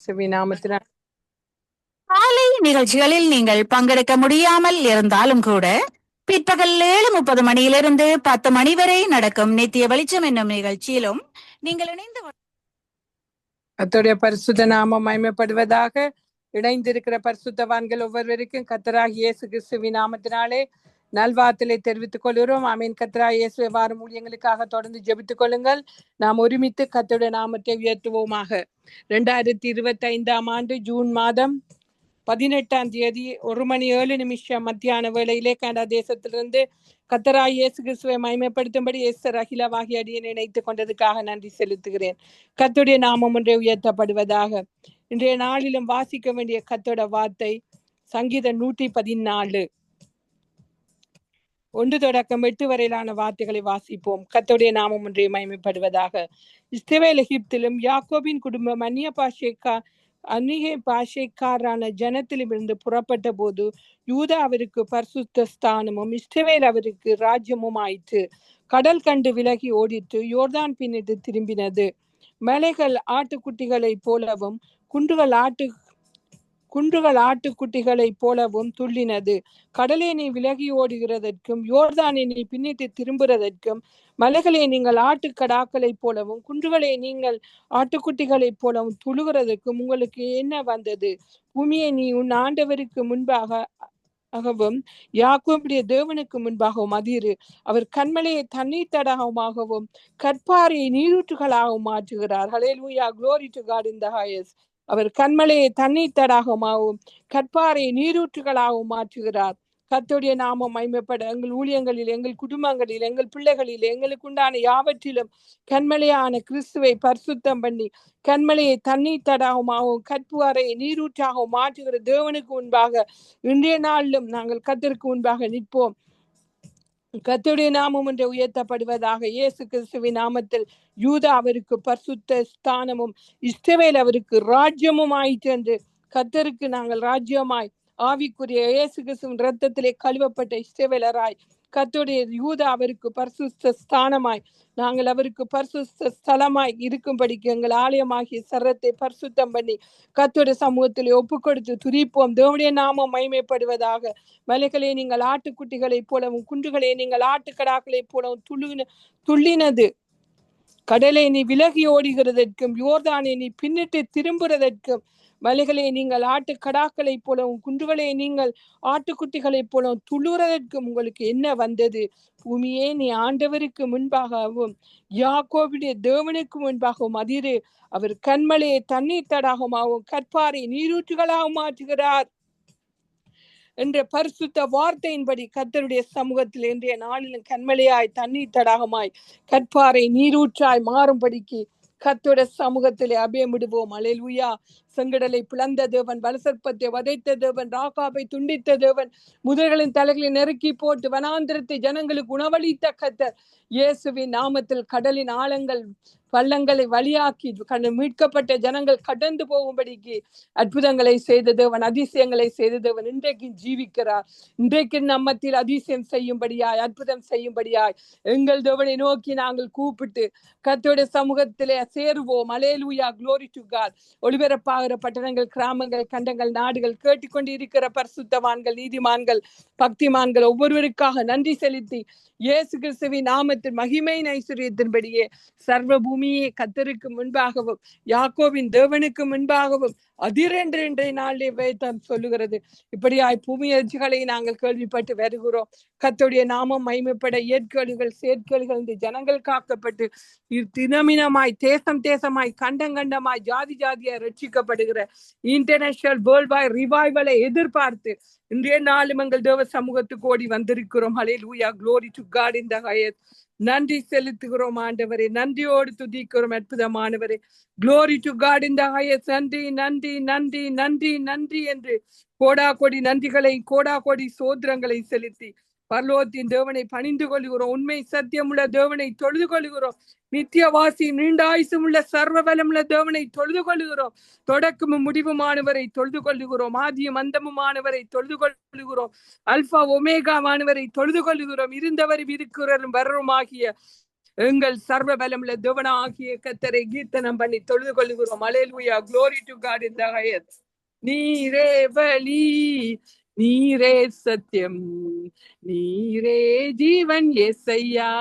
கிறிஸ்துவின் நாமத்தினால் காலை நிகழ்ச்சிகளில் நீங்கள் பங்கெடுக்க முடியாமல் இருந்தாலும் கூட பிற்பகல் 7:30 மணியிலிருந்து 10 மணி வரை நடக்கும் நித்திய வெளிச்சம் என்னும் நிகழ்ச்சியிலும் நீங்கள் இணைந்து கர்த்தருடைய பரிசுத்த நாமம் மகிமைப்படுவதாக. இணைந்திருக்கிற பரிசுத்தவான்கள் ஒவ்வொருவருக்கும் கர்த்தராகிய இயேசு கிறிஸ்துவின் நாமத்தினாலே நல்வாழ்த்தலை தெரிவித்துக் கொள்கிறோம். ஆமீன். கர்த்தராகிய இயேசுவை வாரும் ஊழியங்களுக்காக தொடர்ந்து ஜெபித்துக் கொள்ளுங்கள். நாம் ஒருமித்து கர்த்தருடைய நாமத்தை உயர்த்துவோமாக. 2025 ஆண்டு ஜூன் மாதம் 18ஆம் தேதி 1:07 மத்தியான வேளையிலே கனடா தேசத்திலிருந்து கர்த்தராகிய இயேசு கிறிஸ்துவை மகிமைப்படுத்தும்படி எஸ்தர் அகிலவாகி அடியேனை இணைத்துக் கொண்டதுக்காக நன்றி செலுத்துகிறேன். கர்த்தருடைய நாமம் ஒன்றே உயர்த்தப்படுவதாக. இன்றைய நாளிலும் வாசிக்க வேண்டிய கர்த்தருடைய வார்த்தை சங்கீதம் 114 1 தொடக்கம் 8 வரையிலான வார்த்தைகளை வாசிப்போம். கர்த்தருடைய நாமம் ஒன்றே மகிமைப்படுவதாக. இஸ்ரவேல் எகிப்திலும் யாக்கோபின் குடும்பம் அந்நிய பாஷைக்காரான ஜனத்திலிருந்து புறப்பட்ட போது யூதா அவருக்கு பரிசுத்த ஸ்தானமும் இஸ்ரவேல் அவருக்கு ராஜ்யமும் ஆயிற்று. கடல் கண்டு விலகி ஓடிற்று, யோர்தான் பின்னிட்டு திரும்பினது. மலைகள் ஆட்டுக்குட்டிகளை போலவும் குன்றுகள் ஆட்டுக்குட்டிகளை போலவும் துள்ளினது. கடலே நீ விலகி ஓடுகிறதற்கும் யோர்தானை நீ பின்னிட்டு திரும்புறதற்கும் மலைகளே நீங்கள் ஆட்டுக்கடாக்களை போலவும் குன்றுகளே நீங்கள் ஆட்டுக்குட்டிகளை போலவும் துளுகிறதற்கும் உங்களுக்கு என்ன வந்தது? பூமியை நீ உன் ஆண்டவருக்கு முன்பாகவும் யாக்கோபுடைய தேவனுக்கு முன்பாகவும் அதிரு. அவர் கன்மலையை தண்ணீர் தடாகமாகவும் கற்பாறையை நீரூற்றுகளாகவும் மாற்றுகிறார். ஹல்லேலூயா, glory to God in the highest. அவர் கன்மலையை தண்ணீர் தடாகமாகவும் கற்பாறையை நீரூற்றுகளாகவும் மாற்றுகிறார். கர்த்தருடைய நாமம் மகிமைப்பட எங்கள் ஊழியங்களில், எங்கள் குடும்பங்களில், எங்கள் பிள்ளைகளில், எங்களுக்கு உண்டான யாவற்றிலும் கண்மலையான கிறிஸ்துவை பரிசுத்தம் பண்ணி கண்மலையை தண்ணீர் தடாகமாகவும் கற்பாறையை நீரூற்றாகவும் மாற்றுகிற தேவனுக்கு முன்பாக இன்றைய நாளிலும் நாங்கள் கர்த்தருக்கு முன்பாக நிற்போம். கர்த்தருடைய நாமம் ஒன்று உயர்த்தப்படுவதாக. இயேசு கிறிஸ்துவின் நாமத்தில் யூதா அவருக்கு பரிசுத்த ஸ்தானமும் இஸ்ரவேல் அவருக்கு ராஜ்யமும் ஆயிற்று என்று கர்த்தருக்கு நாங்கள் ராஜ்யமாய் ஆவிக்குரிய இயேசு கிறிஸ்துவின் இரத்தத்திலே கழுவப்பட்ட இஸ்ரவேலராய் கர்த்தருடைய யூதா அவருக்கு பரிசுத்த ஸ்தானமாய் நாங்கள் அவருக்கு பரிசுத்த ஸ்தலமாய் இருக்கும்படிக்கு எங்கள் ஆலயமாகிய சரத்தை பரிசுத்தம் பண்ணி கர்த்தருடைய சமூகத்திலே ஒப்பு கொடுத்து துதிப்போம். தேவனுடைய நாமம் மகிமைப்படுவதாக. மலைகளே நீங்கள் ஆட்டுக்குட்டிகளை போலவும் குன்றுகளே நீங்கள் ஆட்டுக்கடாக்களை போலவும் துள்ளினது. கடலை நீ விலகி ஓடுகிறதற்கும் யோர்தானை நீ பின்னிட்டு திரும்புறதற்கும் மலைகளே நீங்கள் ஆட்டுக்கடாக்களை போலவும் குன்றுகளே நீங்கள் ஆட்டுக்குட்டிகளை போலவும் துளுறதற்கும் உங்களுக்கு என்ன வந்தது? பூமியே நீ ஆண்டவருக்கு முன்பாகவும் யாக்கோபுடைய தேவனுக்கு முன்பாகவும் அதிரு. அவர் கண்மலையை தண்ணீர் தடாகமாகவும் கற்பாறை நீரூற்றுகளாகவும் மாற்றுகிறார் என்ற பரிசுத்த வார்த்தையின்படி கர்த்தருடைய சமூகத்தில் இன்றைய நாளிலும் கண்மலையாய் தண்ணீர் தடாகமாய் கற்பாறை நீரூற்றாய் மாறும்படிக்கு கர்த்தருடைய சமூகத்திலே அபயமிடுவோம். அல்லேலூயா. செங்கடலை பிளந்த தேவன், வலசற்பத்தை வதைத்த தேவன், ராகாபை துண்டித்த தேவன், முதல்களின் தலைகளை நெருக்கி போட்டு வனாந்திரத்தை ஜனங்களுக்கு உணவளித்த கர்த்தர் இயேசுவின் நாமத்தில் கடலின் ஆழங்கள் பள்ளங்களை வழியாக்கி மீட்கப்பட்ட ஜனங்கள் கடந்து போகும்படிக்கு அற்புதங்களை செய்த தேவன், அதிசயங்களை செய்த தேவன் இன்றைக்கு ஜீவிக்கிறார். இன்றைக்கு நம்மத்தில் அதிசயம் செய்யும்படியாய், அற்புதம் செய்யும்படியாய் எங்கள் தேவனை நோக்கி நாங்கள் கூப்பிட்டு கர்த்தருடைய சமூகத்திலே சேருவோம். அல்லேலூயா, glory to God. ஒளிபரப்பாகிற பட்டணங்கள், கிராமங்கள், கண்டங்கள், நாடுகள் கேட்டுக்கொண்டு இருக்கிற பரிசுத்தவான்கள், நீதிமான்கள், பக்திமான்கள் ஒவ்வொருவருக்காக நன்றி செலுத்தி இயேசு கிறிஸ்துவின் நாமத்தின் மகிமையின் ஐஸ்வர்யத்தின்படியே சர்வ பூமியை கர்த்தருக்கு முன்பாகவும் யாக்கோபின் தேவனுக்கு முன்பாகவும் அதிரென்று இன்றைய நாளிலே வேதம் சொல்லுகிறது. இப்படியாய் பூமி எதிர்ச்சிகளை நாங்கள் கேள்விப்பட்டு வருகிறோம். கர்த்தருடைய நாமம் மகிமைப்பட இயற்கேடுகள் செயற்கேடுகள் இந்த ஜனங்கள் காக்கப்பட்டு தினமினமாய் தேசம் தேசமாய் கண்டமாய் ஜாதி ஜாதியாய் ரட்சிக்கப்படுகிற இன்டர்நேஷனல் வேர்ல்ட் வைட் ரிவைவலை எதிர்பார்த்து இன்றைய நாளும் எங்கள் தேவ சமூகத்துக்கு ஓடி வந்திருக்கிறோம். ஹல்லேலூயா, glory to God in the highest. நன்றி செலுத்துகிறோம் ஆண்டவரே, நன்றியோடு துதிக்கிறோம் அற்புதமானவரே. glory to God in the highest. நன்றி நன்றி நன்றி நன்றி நன்றி என்று கோடா கோடி நன்றிகளை கோடா கோடி சோத்திரங்களை செலுத்தி பரலோகத்தின் தேவனை பணிந்து கொள்கிறோம். உண்மை சத்தியமுள்ள தேவனை தொழுது கொள்கிறோம். நித்தியவாசி நீண்டாயுசும் உள்ள சர்வ பலமுள்ள தேவனை தொழுது கொள்கிறோம். தொடக்கமும் முடிவுமானவரை தொழுது கொள்கிறோம். ஆதியும் அந்தமுமானவரை தொழுது கொள்கிறோம். அல்பா ஒமேகா மானவரை தொழுது கொள்கிறோம். இருந்தவரும் இருக்கிறவரும் வரருமாகிய எங்கள் சர்வ பலமுள்ள தேவனாகிய கர்த்தரை கீர்த்தனம் பண்ணி தொழுது கொள்கிறோம். அல்லேலூயா, glory to God in the highest. நீரே வழி, நீரே சத்தியம், நீரே ஜீவன் யேசையா.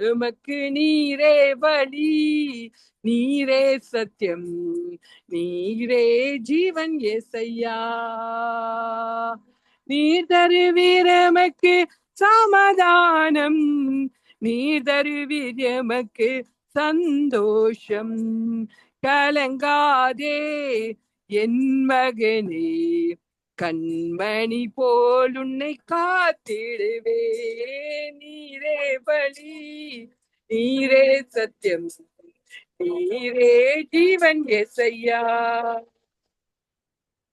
எமக்கு நீரே வழி, நீரே சத்தியம், நீரே ஜீவன் யேசையா. நீர் தருவீர் எமக்கு சமாதானம், நீர் தருவீர் எமக்கு சந்தோஷம். கலங்காதே என் மகனே, கண்மணி போல் உன்னை காத்திடுவே. நீரே வழி, நீரே சத்தியம், நீரே ஜீவன் யேசையா.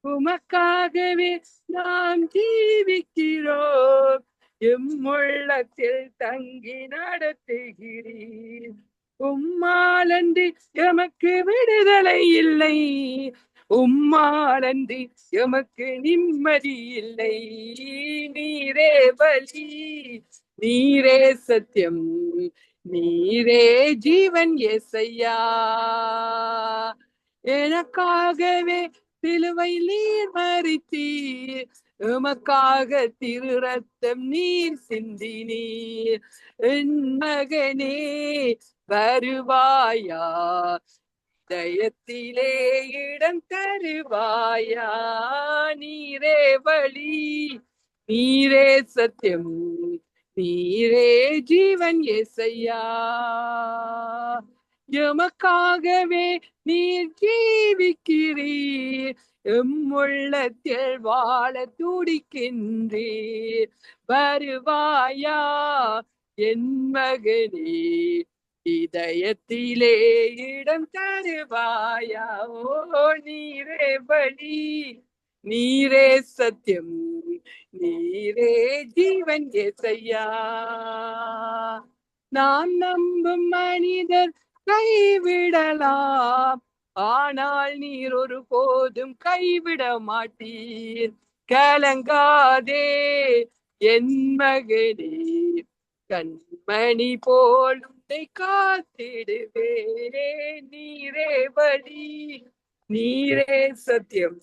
உமக்காகவே நாம் ஜீவிக்கிறோம், எம்முள்ளத்தில் தங்கி நடத்துகிறீர். உம்மாலன்றி எமக்கு விடுதலை இல்லை, உம்மாலன்றி எமக்கு நிம்மதி இல்லை. நீரே வழி, நீரே சத்தியம், நீரே ஜீவன் யேசையா. எனக்காகவே சிலுவை நீர் மரித்தீர், எமக்காக திரு ரத்தம் நீர் சிந்தினீர். என் மகனே வருவாயா, இதயத்திலே இடம் தருவாயா. நீரே வழி, நீரே சத்தியம், நீரே ஜீவன் யேசையா. எமக்காகவே நீர் ஜீவிக்கிறீர், எம்முள்ளத்தில் வாழ துடிக்கின்றீர். வருவாயா என் மகனே, இதயத்திலே இடம் தருவாயா. ஓ நீரே வழி, நீரே சத்தியம், நீரே ஜீவன் யேசையா. நான் நம்பும் மனிதர் கைவிடலாம், ஆனால் நீர் ஒரு போதும் கைவிட மாட்டீர். கலங்காதே என் மகனே, கண்மணி போல் உன்னை காத்திடுவே. நீரே வழி, நீரே சத்தியம்,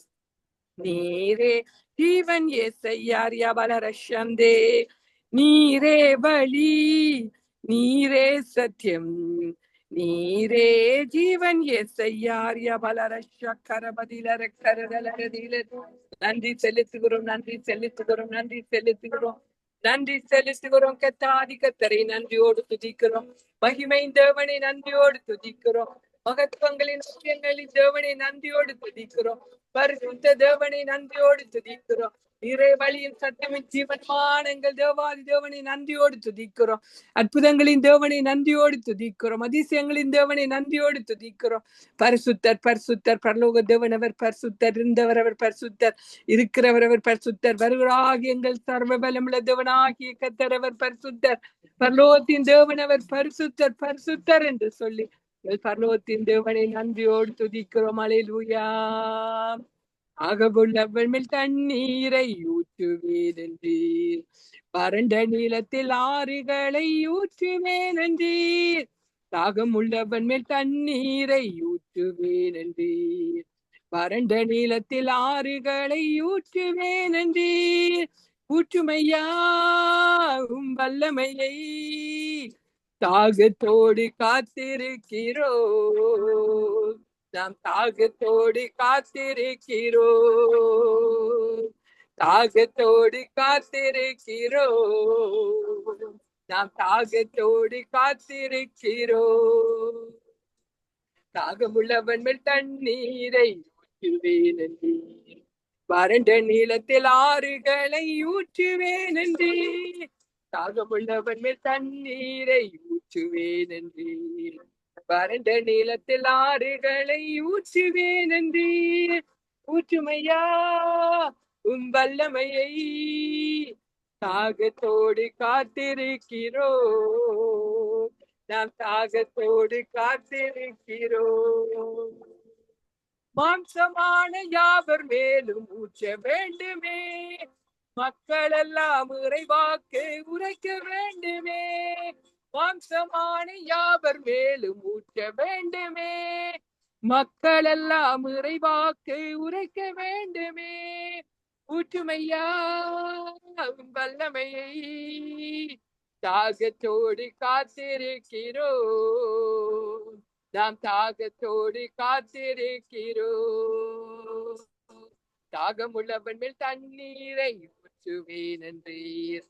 நீரே ஜீவன் யேசையா. பலரஷந்தே. நீரே வழி, நீரே சத்தியம், நீரே ஜீவன் யேசையா. நன்றி செலுத்துகிறோம், நன்றி செலுத்துகிறோம், நன்றி செலுத்துகிறோம், நன்றி செலுத்துகிறோம். கத்தாதி கத்தரை நன்றியோடு துதிக்கிறோம். மகிமை தேவனை நன்றியோடு துதிக்கிறோம். மகத்துவங்களின் முக்கியங்களின் தேவனை நன்றியோடு துதிக்கிறோம். பரிசுத்த தேவனை நன்றியோடு துதிக்கிறோம். நீரே வழியின் சட்டமின் ஜீவன்மான எங்கள் தேவாதி தேவனை நன்றியோடு துதிக்கிறோம். அற்புதங்களின் தேவனை நன்றியோடு துதிக்கிறோம். அதிசயங்களின் தேவனை நன்றியோடு துதிக்கிறோம். பரிசுத்தர் பரிசுத்தர் பரலோக தேவன் அவர் பரிசுத்தர், இருந்தவர் அவர் பரிசுத்தர், இருக்கிறவர் அவர் பரிசுத்தர், வருகிறாகிய எங்கள் சர்வ பலமுள்ள தேவனாகிய கர்த்தர் அவர் பரிசுத்தர். பரலோகத்தின் தேவன் அவர் பரிசுத்தர் பரிசுத்தர் என்று சொல்லி பரலோகத்தின் தேவனை நன்றியோடு துதிக்கிறோம். அல்லேலூயா. ஆகவுள்ளவள் மேல் தண்ணீரை ஊற்றுவேன் என்றீர், வறண்ட நீளத்தில் ஆறுகளை ஊற்றுவேன் என்றீர். தாகம் உள்ளவன் மேல் தண்ணீரை ஊற்றுவேன் என்றீர், வறண்ட நீளத்தில் ஆறுகளை ஊற்றுவேன் என்றீர். ஊற்றுமையா வல்லமையை தாகத்தோடு காத்திருக்கிறோம், நாம் தாகத்தோடு காத்திருக்கிறோம், தாகத்தோடு காத்திருக்கிறோம், நாம் தாகத்தோடு காத்திருக்கிறோம். தாகமுள்ளவன் மேல் தண்ணீரை ஊற்றுவேன் என்றீர், வறண்ட நீளத்தில் ஆறுகளை ஊற்றுவேன் என்றீர். தாகமுள்ளவன் மேல் தண்ணீரை ஊற்றுவேன் என்றீர், வறண்ட நீளத்தில் ஆறுகளை ஊற்றுவேன் என்றீர். ஊற்றுமையா வல்லமையை தாகத்தோடு காத்திருக்கிறோம், நாம் தாகத்தோடு காத்திருக்கிறோம். மாம்சமான யாவர் மேலும் ஊற்ற வேண்டுமே, மக்கள் எல்லாம் இறைவாக்கு உரைக்க வேண்டுமே. மாம்சமான யாவர் மேலும் ஊற்ற வேண்டுமே. மக்கள் எல்லாம் இறைவாக்கு உரைக்க வேண்டுமே. ஊற்றுமையா வல்லமையை தாகத்தோடு காத்திருக்கிறோம். நாம் தாகத்தோடு காத்திருக்கிறோம். தாகமுள்ளவன் மேல் தண்ணீரை ஊற்றுவேன் என்றீர்.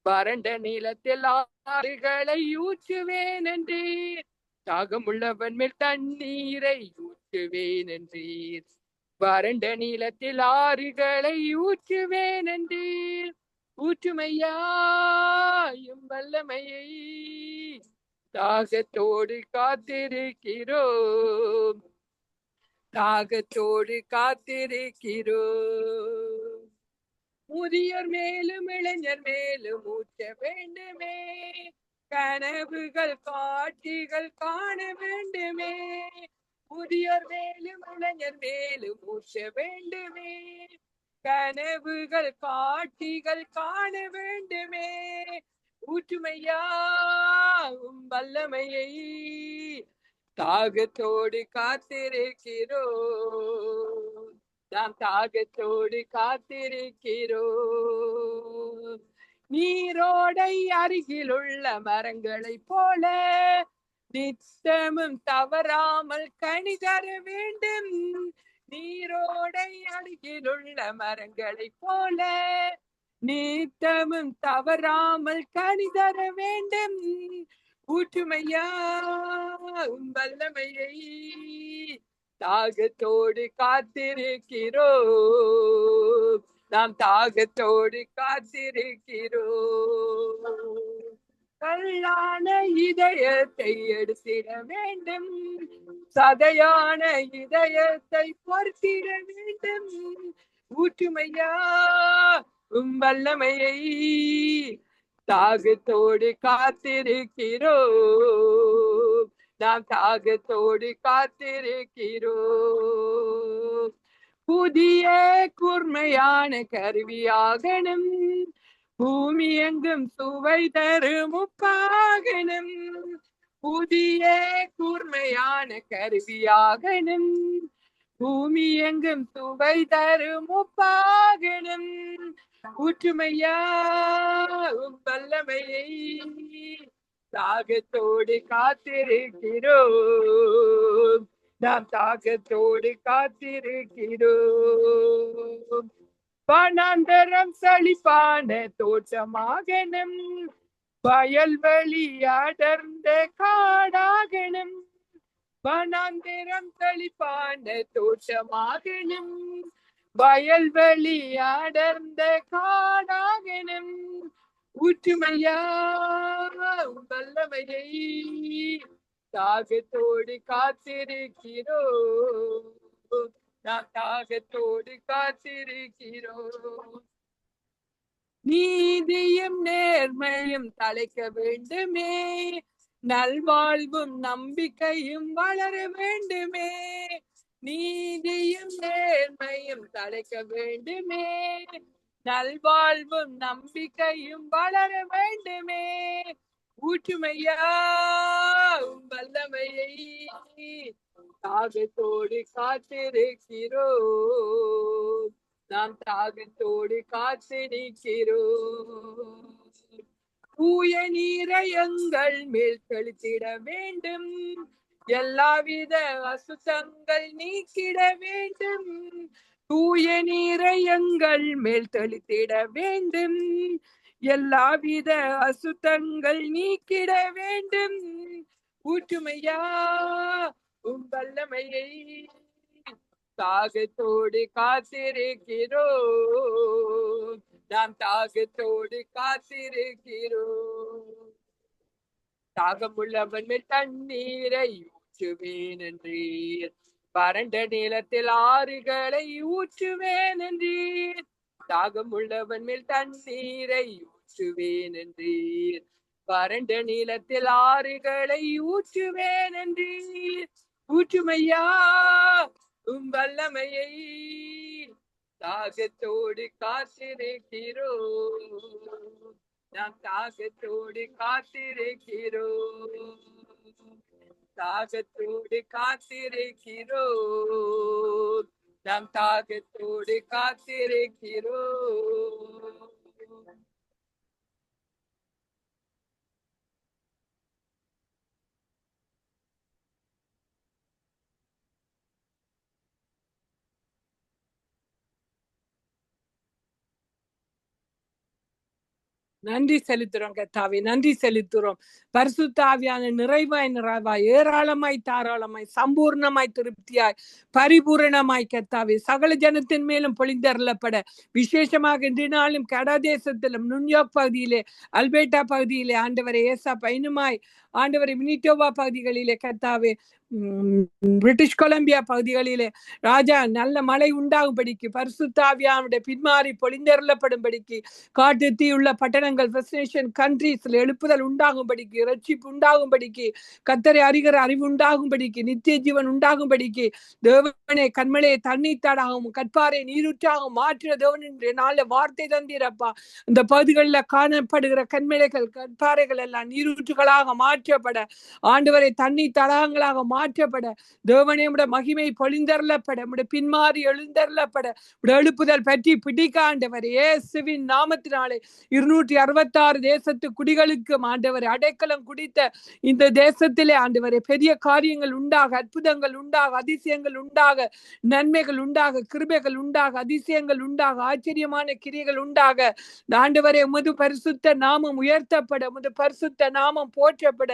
வறண்ட நிலத்தில் ஆறுகளை ஊற்றுவேன் என்றீர். தாகமுள்ளவன் மேல் தண்ணீரை ஊற்றுவேன் என்றீர். வறண்ட நிலத்தில் ஆறுகளை ஊற்றுவேன் என்றீர். ஊற்றுமையாயும் வல்லமையை தாகத்தோடு காத்திருக்கிறோம். தாகத்தோடு காத்திருக்கிறோம். முதியோர் மேலும் இளைஞர் மேலும் ஊற்ற வேண்டுமே. கனவுகள் காட்சிகள் காண வேண்டுமே. முதியோர் மேலும் இளைஞர் மேலும் ஊற்ற வேண்டுமே. கனவுகள் காட்சிகள் காண வேண்டுமே. ஊற்றுமையா வல்லமையை தாகத்தோடு காத்திருக்கிறோம். நாம் தாகத்தோடு காத்திருக்கிறோம். நீரோடை அருகிலுள்ள மரங்களை போல நித்தமும் தவறாமல் கனி தர வேண்டும். நீரோடை அருகிலுள்ள மரங்களை போல நித்தமும் தவறாமல் கனி தர வேண்டும். ஊற்றுமையா வல்லமையை தாகத்தோடு காத்திருக்கிறோம். நாம் தாகத்தோடு காத்திருக்கிறோம். கல்லான இதயத்தை எடுத்திட வேண்டும். சதையான இதயத்தை பொறுத்திட வேண்டும். ஊற்றுமையா வல்லமையை தாகத்தோடு காத்திருக்கிறோம். நாம் தாகத்தோடு காத்திருக்கிறோம். புதிய கூர்மையான கருவியாகணும். பூமி எங்கும் சுவை தரும் உப்பாகணும். புதிய கூர்மையான கருவியாகணும். பூமி எங்கும் சுவை தரும் உப்பாகணும். ஊற்றுமையா வல்லமையை தாகத்தோடு காத்திருக்கிறோம். நாம் தாகத்தோடு காத்திருக்கிறோம். வனாந்தரம் செழிப்பான தோட்டமாகணும். வயல்வெளி அடர்ந்த காடாகணும். வனாந்தரம் செழிப்பான தோட்டமாகணும். வயல்வெளி அடர்ந்த காடாகணும். ஊற்றுமையா வல்லமையை தாகத்தோடு காத்திருக்கிறோம். நாம் தாகத்தோடு காத்திருக்கிறோம். நீதியும் நேர்மையும் தலைக்க வேண்டுமே. நல்வாழ்வும் நம்பிக்கையும் வளர வேண்டுமே. நீதியும் நேர்மையும் தலைக்க வேண்டுமே. நல்வாழ்வும் நம்பிக்கையும் வளர வேண்டுமே. ஊற்றுமையா வல்லமையை தாகத்தோடு காத்திருக்கிறோம். நாம் தாகத்தோடு காத்திருக்கிறோம். தூய நீரை எங்கள் மேல் தெளித்திட வேண்டும். எல்லாவித அசுத்தங்கள் நீக்கிட வேண்டும். தூய நீரை எங்கள் மேல் தெளித்திட வேண்டும். எல்லாவித அசுத்தங்கள் நீக்கிட வேண்டும். ஊற்றுமையா வல்லமையை தாகத்தோடு காத்திருக்கிறோம். நாம் தாகத்தோடு காத்திருக்கிறோம். தாகமுள்ளவன் மேல் தண்ணீரை ஊற்றுவேன் என்றீர். வறண்ட நிலத்தில் ஆறுகளை ஊற்றுவேன் என்றீர். தாகமுள்ளவன் மேல் தண்ணீரை ஊற்றுவேன் என்றீர். வறண்ட நிலத்தில் ஆறுகளை ஊற்றுவேன் என்றீர். ஊற்றுமையா வல்லமையை தாகத்தோடு காத்திருக்கிறோம். நாம் தாகத்தோடு காத்திருக்கிறோம், தாகத்தோடு காத்திருக்கிறோம், நாம் தாகத்தோடு காத்திருக்கிறோம். நன்றி செலுத்துறோம் கர்த்தாவே, நன்றி செலுத்துறோம். பரிசுத்த ஆவியான நிறைவாய் ஏராளமாய் தாராளமாய் சம்பூர்ணமாய் திருப்தியாய் பரிபூரணமாய் கர்த்தாவே சகல ஜனத்தின் மேலும் பொழிந்தருளப்பட விசேஷமாக இன்று நாளும் கடதேசத்திலும் நியூயார்க் பகுதியிலே, அல்பேட்டா பகுதியிலே ஆண்டவரை ஏசப்பா இன்னுமாய் ஆண்டவரை மினிட்டோவா பகுதிகளிலே கர்த்தாவே, பிரிட்டிஷ் கொலம்பியா பகுதிகளிலே ராஜா நல்ல மழை உண்டாகும்படிக்கு பரிசுத்த ஆவியானுடைய பின்மாறி பொழிந்தருளப்படும்படிக்கு காட்டு தீ உள்ள பட்டணங்கள் கண்ட்ரீஸ்ல எழுப்புதல் உண்டாகும்படிக்கு, ரட்சிப்பு உண்டாகும்படிக்கு, கத்தரை அறிகிற அறிவு உண்டாகும்படிக்கு, நித்திய ஜீவன் உண்டாகும்படிக்கு தேவனே கண்மலையை தண்ணீத்தாடாகவும் கற்பாரை நீரூற்றாகவும் மாற்றின தேவன் நாள வார்த்தை தந்தீரப்பா. இந்த பகுதிகளில் காணப்படுகிற கண்மலைகள் கற்பாறைகள் எல்லாம் நீரூற்றுகளாக மாற்றப்பட, ஆண்டவரை தண்ணீர் தடாகங்களாக மாற்றப்பட, தேவனே உடைய மகிமை பொழிந்தருளப்பட, உடைய பின்மாறி எழுந்தருளப்பட, உடைய எழுப்புதல் பற்றி பிடிக்க ஆண்டவர் இயேசுவின் நாமத்தினாலே 266 தேசத்து குடிகளுக்கு ஆண்டவர் அடைக்கலம் குடித்த இந்த தேசத்திலே ஆண்டவரே பெரிய காரியங்கள் உண்டாக, அற்புதங்கள் உண்டாக, அதிசயங்கள் உண்டாக, நன்மைகள் உண்டாக, கிருபைகள் உண்டாக, அதிசயங்கள் உண்டாக, ஆச்சரியமான கிரியைகள் உண்டாக, ஆண்டவரே உமது பரிசுத்த நாமம் உயர்த்தப்பட, உமது பரிசுத்த நாமம் போற்றப்பட,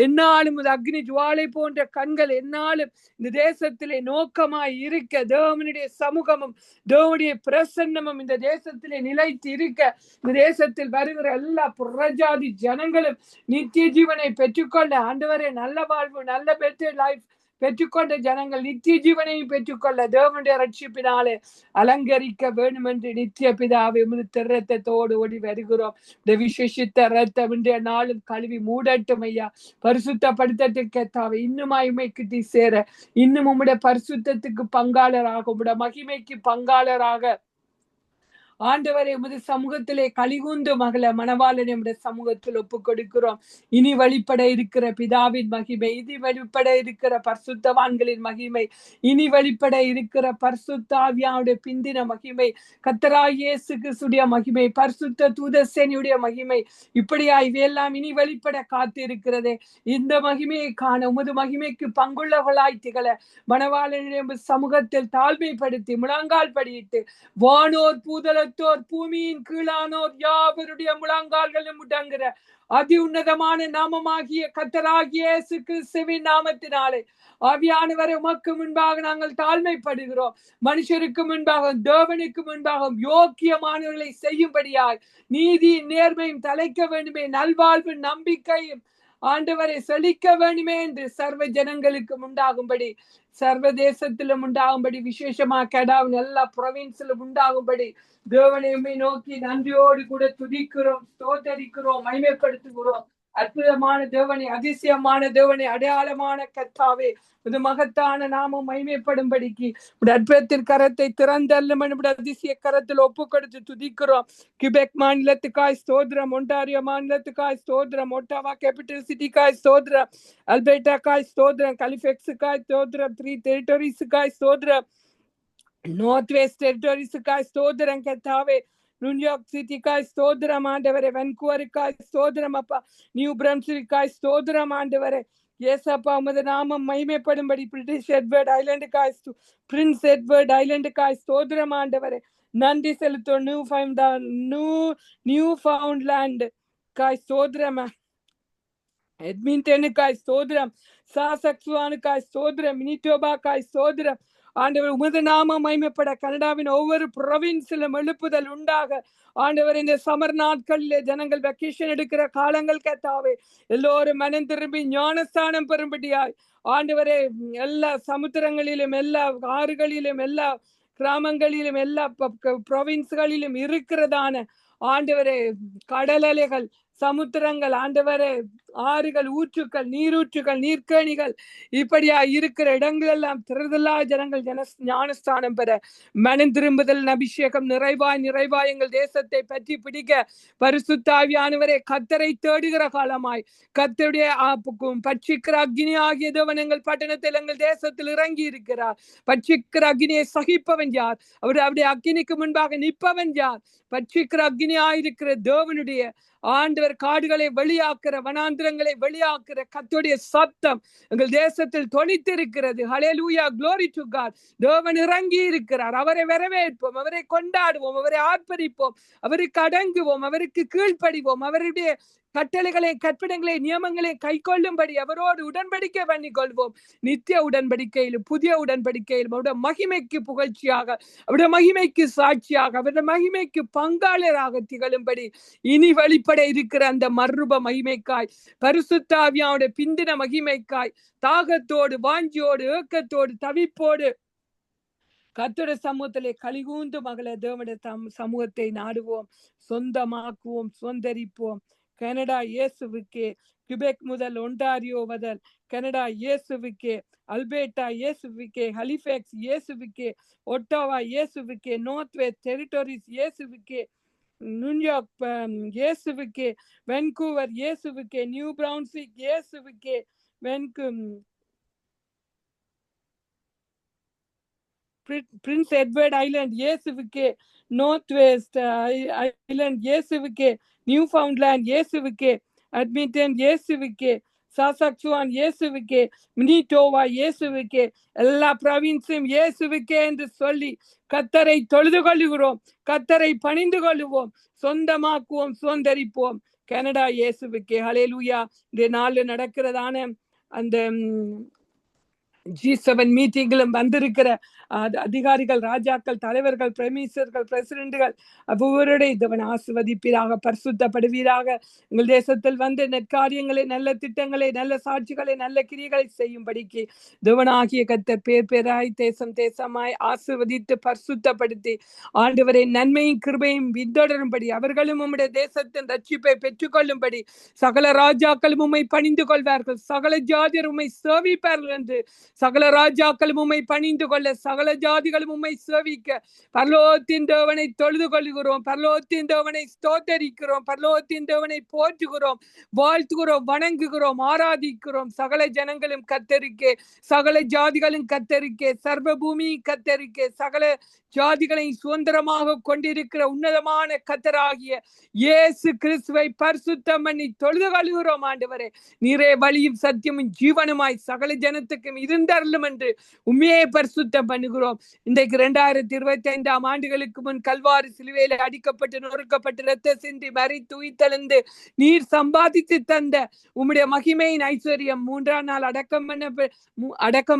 என்னாலும் அக்னி ஜுவாலை போன்ற கண்கள் என்னாலும் இந்த தேசத்திலே நோக்கமாய் இருக்க, தேவனுடைய சமூகமும் தேவனுடைய பிரசன்னமும் இந்த தேசத்திலே நிலைத்து இருக்க, இந்த தேசத்தில் வருகிற எல்லா புறஜாதி ஜனங்களும் நித்திய ஜீவனை பெற்றுக்கொள்ள, ஆண்டவரே நல்ல வாழ்வு, நல்ல பெட்டர் லைஃப் பெற்றுக்கொண்ட ஜனங்கள் நித்திய ஜீவனையும் பெற்றுக்கொள்ள தேவனுடைய ரட்சிப்பினாலே அலங்கரிக்க வேண்டும் என்று நித்திய பிதாவை ரத்தத்தோடு ஓடி வருகிறோம். இந்த விசேஷித்த ரத்தம் இன்றைய நாளும் கழுவி மூடட்டும் ஐயா, பரிசுத்தப்படுத்தத்துக்கு தாவை இன்னும் மகிமைக்கு சேர, இன்னும் உம்முடைய பரிசுத்தத்துக்கு பங்காளராக, உம்முடைய மகிமைக்கு பங்காளராக ஆண்டவரை உமது சமூகத்திலே கலிகுந்து மகள மணவாளனை உடைய சமூகத்தில் ஒப்பு கொடுக்கிறோம். இனி வழிபட இருக்கிற பிதாவின் மகிமை, இனி வழிபட இருக்கிற பரிசுத்தவான்களின் மகிமை, இனி வழிபட இருக்கிற பரிசுத்த ஆவியானுடைய பிந்தின மகிமை, கர்த்தராகிய இயேசு கிறிஸ்துவின் மகிமை, பரிசுத்த தூதசேனையுடைய மகிமை, இப்படியா இவையெல்லாம் இனி வழிபட காத்து இருக்கிறதே. இந்த மகிமையை காண உமது மகிமைக்கு பங்குள்ளவர்களாய் திகழ மணவாளனுடைய சமூகத்தில் தாழ்மைப்படுத்தி முழங்கால் படியிட்டு வானோர் பூதல பூமியின் கீழானோர் யாவருடைய முழங்கால்களும் முடங்குற அதி உன்னதமான நாமமாகிய கர்த்தராகிய இயேசு கிறிஸ்துவின் நாமத்தினாலே ஆவியானவரை உமக்கு முன்பாக நாங்கள் தாழ்மைப்படுகிறோம். மனுஷருக்கு முன்பாக தேவனுக்கு முன்பாக யோக்கியமானவர்களை செய்யும்படியாய் நீதியின் நேர்மையும் தலைக்க வேண்டுமே, நல்வாழ்வு நம்பிக்கையும் ஆண்டவரை செழிக்க வேண்டுமே என்று சர்வ ஜனங்களுக்கு உண்டாகும்படி, சர்வதேசத்திலும் உண்டாகும்படி, விசேஷமா கெடாவின் எல்லா ப்ரொவின்ஸிலும் உண்டாகும்படி தேவனையுமே நோக்கி நன்றியோடு கூட துதிக்கிறோம், ஸ்தோத்தரிக்கிறோம், மகிமைப்படுத்துகிறோம். அற்புதமான தேவனை, அதிசயமான தேவனை, அடையாளமான கர்த்தாவே, இது மகத்தான நாமம் மகிமைப்படும்படிக்கு அற்புதத்தின் கரத்தை திறந்தல்லும் அதிசய கரத்தில் ஒப்பு கொடுத்து துதிக்கிறோம். கிபெக் மாநிலத்துக்காய் ஸ்தோத்திரம், ஒன்டாரியோ மாநிலத்துக்காய் ஸ்தோத்திரம், ஒட்டாவா கேபிட்டல் சிட்டிக்காய் ஸ்தோத்திரம், அல்பேட்டாக்காய் ஸ்தோத்திரம், கலிஃபெக்ஸுக்காய் ஸ்தோத்திரம், 3 டெரிட்டரிஸுக்காய் ஸ்தோத்திரம், நார்த் வெஸ்ட் டெரிட்டரிஸுக்காய் ஸ்தோத்திரம் கர்த்தாவே, நியூயார்க் சிட்டிக்காய் ஸ்தோத்திரம் ஆண்டவரே, வென்கூவருக்காய் ஸ்தோத்திரம் அப்பா, நியூ பிரம்ஸ்விக்காய் ஸ்தோத்திரம் ஆண்டவரே, ஏசப்பா உமது நாமம் மகிமைப்படும்படி பிரிட்டிஷ் எட்வர்ட் ஐலண்டுக்காய் பிரின்ஸ் எட்வர்ட் ஐலண்டுக்காய் ஸ்தோத்திரம் ஆண்டவரே, நன்றி செலுத்தும். நியூ ஃபவுண்ட்லேண்ட் காய் ஸ்தோத்திரம், எட்மிண்டனுக்காய் ஸ்தோத்திரம், சாசக்சுவானுக்காய் ஸ்தோத்திரம், மினிட்டோபாக்காய் ஸ்தோத்திரம் ஆண்டவர் உமது நாமம் மகிமைப்பட கனடாவின் ஒவ்வொரு ப்ரொவின்ஸிலும் எழுப்புதல் உண்டாக ஆண்டவர் இந்த சமர் நாட்களிலே ஜனங்கள் வெக்கேஷன் எடுக்கிற காலங்கள் கர்த்தாவே எல்லோரும் மனம் திரும்பி ஞானஸ்தானம் பெறும்படியாய் ஆண்டவரே எல்லா சமுத்திரங்களிலும் எல்லா ஆறுகளிலும் எல்லா கிராமங்களிலும் எல்லா ப்ரொவின்ஸ்களிலும் இருக்கிறதான ஆண்டவரே கடல் அலைகள் சமுத்திரங்கள் ஆண்டவரே, ஆறுகள், ஊற்றுக்கள், நீரூற்றுகள், நீர்க்கேணிகள், இப்படியா இருக்கிற இடங்கள் எல்லாம் திரதலா ஜனங்கள் ஞானஸ்தானம் பெற மனம் திரும்புதல் அபிஷேகம் நிறைவாய் நிறைவாய் எங்கள் தேசத்தை பற்றி பிடிக்க பரிசுத்தாவியானவரே கத்தரை தேடுகிற காலமாய் கத்தருடைய பட்சிக்கிற அக்னி ஆகிய தேவன் எங்கள் பட்டணத்தில் எங்கள் தேசத்தில் இறங்கி இருக்கிறார். பட்சிக்கிற அக்னியை சகிப்பவன் யார்? அவருடைய அக்னிக்கு முன்பாக நிற்பவன் யார்? பட்சிக்கிற அக்னி ஆயிருக்கிற தேவனுடைய ஆண்டவர் காடுகளை வெளியாக்குற, வனாந்திரங்களை வெளியாக்குற கர்த்தருடைய சத்தம் எங்கள் தேசத்தில் தொனித்திருக்கிறது. ஹல்லேலூயா, glory to God. தேவன் இறங்கி இருக்கிறார். அவரை வரவேற்போம், அவரை கொண்டாடுவோம், அவரை ஆர்ப்பரிப்போம், அவருக்கு அடங்குவோம், அவருக்கு கீழ்ப்படிவோம், அவருடைய கட்டளைகளை, கற்பனைகளை, நியமங்களை கை கொள்ளும்படி அவரோடு உடன்படிக்கை பண்ணி கொள்வோம். நித்திய உடன்படிக்கையிலும் புதிய உடன்படிக்கையிலும் அவருடைய மகிமைக்கு புகழ்ச்சியாக, அவருடைய மகிமைக்கு சாட்சியாக, அவருடைய மகிமைக்கு பங்காளராக திகழும்படி இனி வெளிப்பட இருக்கிற அந்த மறுரூப மகிமைக்காய், பரிசுத்த ஆவியானுடைய பிந்தின மகிமைக்காய் தாகத்தோடு, வாஞ்சியோடு, ஏக்கத்தோடு, தவிப்போடு கர்த்தருடைய சமூகத்திலே கலிகூந்து மகள தேவனுடைய சமூகத்தை நாடுவோம், சொந்தமாக்குவோம், சொந்தரிப்போம். கனடா இயேசுவுக்கே, கிபெக் முதல் ஒன்டாரியோ முதல் கனடா இயேசுவுக்கே, அல்பேட்டா இயேசுவுக்கே, ஹலிஃபேக்ஸ் இயேசுவுக்கே, ஒட்டாவா இயேசுவுக்கே, நார்த் வெஸ்ட் டெரிட்டோரிஸ் இயேசுவுக்கே, நியூயார்க் இயேசுவுக்கே, வென்கூவர் இயேசுவுக்கே, நியூ பிரவுன்ஸ்விக் இயேசுவுக்கே, பிரின்ஸ் எட்வர்ட் ஐலண்ட் இயேசுவுக்கே, நார்த் வெஸ்ட் ஐலண்ட் இயேசுவுக்கே, நியூ ஃபவுண்ட்லேண்ட் இயேசுவுக்கே, அட்மிண்டன் இயேசுவுக்கே, சாசக்சுவான் இயேசுவுக்கே, மினிட்டோவா இயேசுவுக்கே, எல்லா ப்ரவின்ஸும் இயேசுவுக்கே என்று சொல்லி கர்த்தரை தொழுது கொள்ளுகிறோம், கர்த்தரை பணிந்து கொள்ளுவோம், சொந்தமாக்குவோம், சுதந்தரிப்போம். கனடா இயேசுவுக்கே. ஹல்லேலூயா. இந்த நாளில் நடக்கிறதான அந்த G7 மீட்டிங்கிலும் வந்திருக்கிற அதிகாரிகள், ராஜாக்கள், தலைவர்கள், பிரமிசர்கள், பிரசிடென்ட்கள் ஒவ்வொருடைய தேவன் ஆசீர்வதிப்பீராக, பரிசுத்தப்படுவீராக. எங்கள் தேசத்தில் வந்து நற்காரியங்களை, நல்ல திட்டங்களை, நல்ல சாட்சிகளை, நல்ல கிரியைகளை செய்யும்படிக்கு தேவனாகிய கர்த்தர் பேர் பேராய் தேசம் தேசமாய் ஆசீர்வதித்து பரிசுத்தப்படுத்தி ஆண்டவரை நன்மையும் கிருபையும் பின்தொடரும்படி அவர்களும் உம்முடைய தேசத்தின் ரட்சிப்பை பெற்றுக்கொள்ளும்படி சகல ராஜாக்களும் உம்மை பணிந்து கொள்வார்கள், சகல ஜாதியர் உம்மை சேவிப்பார்கள் என்று சகல ராஜாக்களும் உம்மை பணிந்து கொள்ள, சகல ஜாதிகளும் உம்மை சேவிக்க பரலோகத்தின் தேவனை தொழுது கொள்கிறோம், பரலோகத்தின் தேவனை ஸ்தோத்தரிக்கிறோம், பரலோகத்தின் தேவனை போற்றுகிறோம், வாழ்த்துகிறோம், வணங்குகிறோம், ஆராதிக்கிறோம். சகல ஜனங்களும் கர்த்தருக்கே, சகல ஜாதிகளும் கர்த்தருக்கே, சர்வ பூமி கர்த்தருக்கே, சகல ஜாதிகளை சுதந்திரமாக கொண்டிருக்கிற உன்னதமான கர்த்தராகிய இயேசு கிறிஸ்துவை பரிசுத்தம் பண்ணி தொழுது கொள்கிறோம். ஆண்டவரே, நீரே வழியும் சத்தியமும் ஜீவனுமாய் சகல ஜனத்துக்கும் இருந்தருளும் என்று உண்மையை பரிசுத்தம் பண்ணுகிறோம். இன்றைக்கு 2025 ஆண்டுகளுக்கு முன் கல்வாரி சிலுவையில அடிக்கப்பட்டு நொறுக்கப்பட்டு இரத்த சிந்தி மரித்து உயிர்த்தெழுந்து நீர் சம்பாதித்து தந்த உம்முடைய மகிமையின் ஐஸ்வர்யம் 3ஆம் நாள் அடக்கம்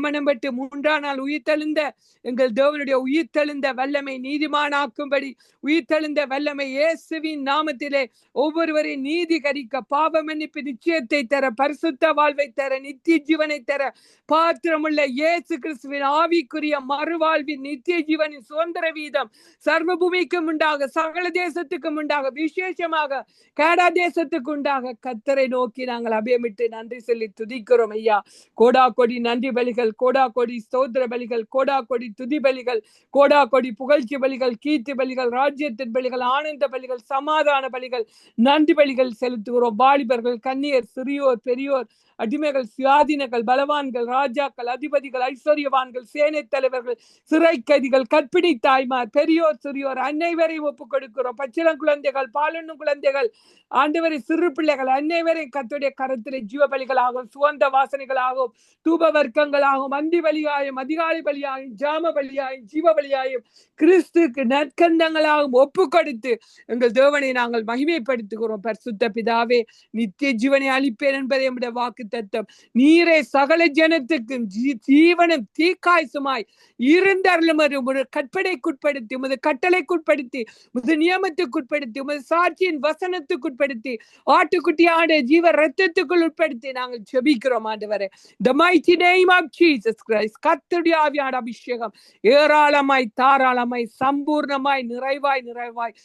பண்ணப்பட்டு 3ஆம் நாள் உயிர்த்தெழுந்த எங்கள் தேவனுடைய உயிர்த்தெழுந்த வல்லமை, நீதிமானாக்கும்படி உயிர்த்தெழுந்த வல்லமை இயேசுவின் நாமத்திலே ஒவ்வொருவரையும் நீதிகரிக்க, பாவ மன்னிப்பு நிச்சயத்தை தர, பரிசுத்த வாழ்வை தர, நித்திய ஜீவனை தர பாத்திரமுள்ள இயேசு கிறிஸ்துவின் ஆவிக்குரிய மறுவாழ்வின் நித்திய ஜீவனின் சுதந்திர வீதம் சர்வ பூமிக்கும் உண்டாக, சகல தேசத்துக்கும் உண்டாக, விசேஷமாக கனடா தேசத்துக்கு உண்டாக கர்த்தரை நோக்கி நாங்கள் அபயமிட்டு நன்றி சொல்லி துதிக்கிறோம். ஐயா, கோடா கொடி நன்றி பலிகள், கோடா கொடி ஸ்தோத்திர பலிகள், கோடா கொடி துதி பலிகள், கோடா கொடி புகழ்ச்சி பலிகள், கீர்த்தி பலிகள், ராஜ்யத்தின் பலிகள், ஆனந்த பலிகள், சமாதான பலிகள், நன்றி பலிகள் செலுத்துகிறோம். வாலிபர்கள், கன்னியர், சிறியோர், பெரியோர், அடிமைகள், சுயாதீனர்கள், பலவான்கள், ராஜாக்கள், அதிபதிகள், ஐஸ்வர்யவான்கள், சேனை தலைவர்கள், சிறை கைதிகள், கற்பிணி தாய்மார், பெரியோர், சிறியோர் அனைவரையும் ஒப்புக் கொடுக்கிறோம். பச்சிளம் குழந்தைகள், பாலனும் குழந்தைகள், ஆண்டவரை சிறு பிள்ளைகள் அனைவரையும் கர்த்தருடைய கரத்திலே ஜீவ பலிகளாகும், சுகந்த வாசனைகளாகும், தூப வர்க்கங்களாகும், அந்தி பலியாயும், அதிகாலை பலியாயும், ஜாம பலியாயும், ஜீவ பலியாயும் கிறிஸ்துக்கு நற்கந்தங்களாகவும் ஒப்பு கொடுத்து எங்கள் தேவனை நாங்கள் மகிமைப்படுத்துகிறோம். பரிசுத்த பிதாவே, நித்திய ஜீவனை அளிப்பேன் என்பதை நம்முடைய வாக்கு தத்தம். நீரே சகல ஜனத்துக்கும் ஜீவனும் தீக்காய்சுமாய் இருந்தருளும் ஒரு கற்பனைக்குட்படுத்தி உமது கட்டளைக்குட்படுத்தி உமது நியமத்துக்குட்படுத்தி உமது சாட்சியின் வசனத்துக்குட்படுத்தி ஆட்டுக்குட்டி ஆடு ஜீவ ரத்தத்துக்குள் உட்படுத்தி நாங்கள் ஜெபிக்கிறோம் ஆண்டவரே. The mighty name of Jesus Christ. கர்த்தருடைய ஆவியான அபிஷேகம் ஏராளமாய் தாராளமாய் சம்பூர்ணமாய் நிறைவாய் நிறைவாய்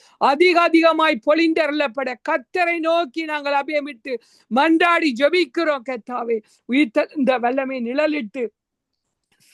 அதிகமாய் பொழிந்தருளப்பட கர்த்தரை நோக்கி நாங்கள் அபியமிட்டு மன்றாடி ஜெபிக்கிறோம். கர்த்தாவே இந்த வல்லமை நிழலிட்டு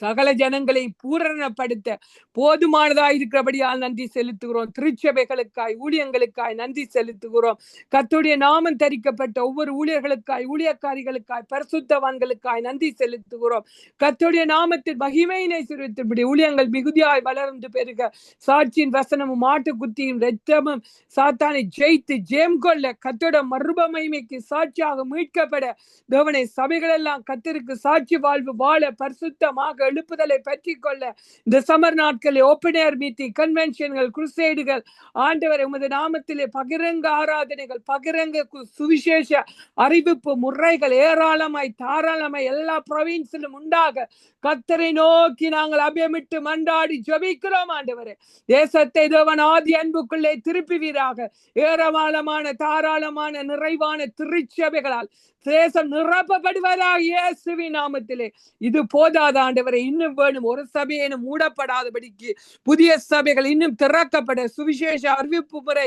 சகல ஜனங்களை பூரணப்படுத்த போதுமானதா இருக்கிறபடியால் நன்றி செலுத்துகிறோம். திருச்சபைகளுக்காய் ஊழியங்களுக்காய் நன்றி செலுத்துகிறோம். கர்த்தருடைய நாமம் தரிக்கப்பட்ட ஒவ்வொரு ஊழியர்களுக்காய் ஊழியக்காரிகளுக்காய் பரிசுத்தவான்களுக்காய் நன்றி செலுத்துகிறோம். கர்த்தருடைய நாமத்தில் மகிமையினை சிறுத்தின்படி ஊழியங்கள் மிகுதியாய் வளர்ந்து பெருக சாட்சியின் வசனமும் மாட்டு குத்தியும் இரத்தமும் சாத்தானை ஜெயித்து ஜெயம் கொள்ள கர்த்தருடைய மறுப மகிமைக்கு சாட்சியாக மீட்கப்பட தேவனை சபைகள் எல்லாம் கர்த்தருக்கு சாட்சி வாழ்வு வாழ பரிசுத்தமாக எழுப்புதலை பற்றி கொள்ள இந்த சமர் நாட்களில் ஓப்பன் ஏர் மீட்டிங் கன்வென்ஷன்கள் குருசேடுகள் ஆண்டவரை உமது நாமத்திலே பகிரங்க ஆராதனைகள் பகிரங்க சுவிசேஷ அறிவிப்பு முறைகள் ஏராளமாய் தாராளமாய் எல்லா ப்ரொவின்ஸிலும் உண்டாக கர்த்தரை நோக்கி நாங்கள் அபியமிட்டு மன்றாடி ஜெபிக்கிறோம். ஆண்டவரே தேசத்தை தேவன் ஆதி அன்புக்குள்ளே திருப்புவீராக. ஏராளமான தாராளமான நிறைவான திருச்சபைகளால் தேசம் நிரப்பப்படுவதாக இயேசுவின் நாமத்திலே. இது போதாத ஆண்டவரை இன்னும் வேணும். ஒரு சபையினும் மூடப்படாதபடிக்கு புதிய சபைகள் இன்னும் திறக்கப்பட சுவிசேஷ அறிவிப்பு முறை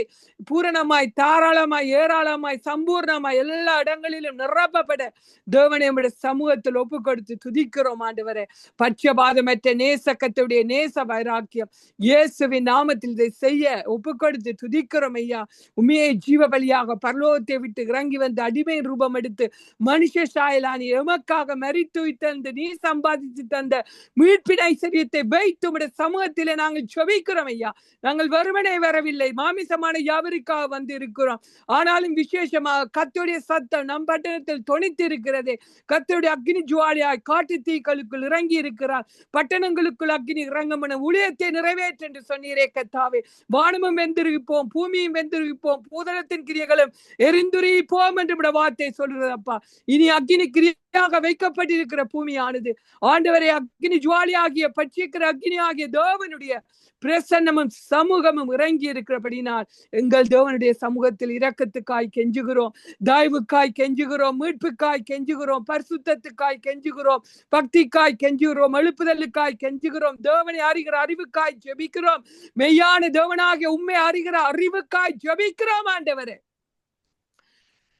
பூரணமாய் தாராளமாய் ஏராளமாய் சம்பூர்ணமாய் எல்லா இடங்களிலும் நிரப்பப்பட தேவனை சமூகத்தில் ஒப்பு கொடுத்து துதிக்கிறோம். ஆண்டவரை பட்சபாதமற்ற நேசக்கத்துடைய நேச வைராக்கியம் இயேசுவின் நாமத்தில் இதை செய்ய ஒப்பு கொடுத்து துதிக்கிறோம். ஐயா உண்மையை ஜீவ பலியாக பரலோகத்தை விட்டு இறங்கி வந்து அடிமை ரூபம் எடுத்து மனுஷ சாயலானி எமக்காக மரித்து தந்து நீ சம்பாதித்து தந்த மீட்பின் ஐஸ்வரியத்தை வைத்து உம்முடைய சமூகத்திலே நாங்கள் ஜெபிக்கிறோம். ஐயா நாங்கள் வெறுமனே வரவில்லை, மாமிசமான யாவருக்காக வந்து இருக்கிறோம். ஆனாலும் விசேஷமாக கர்த்தருடைய சத்தம் நம் பட்டணத்தில் தொனித்து இருக்கிறது. கர்த்தருடைய அக்னி ஜுவாலியாய் காட்டு தீக்களுக்குள் இறங்கி இருக்கிறார். பட்டணங்களுக்குள் அக்னி இறங்கும் ஊழியத்தை நிறைவேற்று என்று சொன்னீரே கர்த்தாவே. வானமும் வெந்திருப்போம் பூமியும் வெந்திருப்போம் பூதளத்தின் கிரியைகளும் எரிந்துரிப்போம் என்று வார்த்தை சொல்றது. அப்பா இனி அக்னி கிரியாக வைக்கப்பட்டிருக்கிற பூமியானது ஆண்டவரை அக்னி ஜுவாலியாகிய பட்சிக்கிற அக்னி ஆகிய தேவனுடைய பிரசன்னமும் சமூகமும் இறங்கி இருக்கிறபடினால் எங்கள் தேவனுடைய சமூகத்தில் இரக்கத்துக்காய் கெஞ்சுகிறோம், தயவுக்காய் கெஞ்சுகிறோம், மீட்புக்காய் கெஞ்சுகிறோம், பரிசுத்தத்துக்காய் கெஞ்சுகிறோம், பக்திக்காய் கெஞ்சுகிறோம், எழுப்புதலுக்காய் கெஞ்சுகிறோம், தேவனை அறிகிற அறிவுக்காய் ஜெபிக்கிறோம், மெய்யான தேவனாகிய உண்மை அறிகிற அறிவுக்காய் ஜெபிக்கிறோம். ஆண்டவரே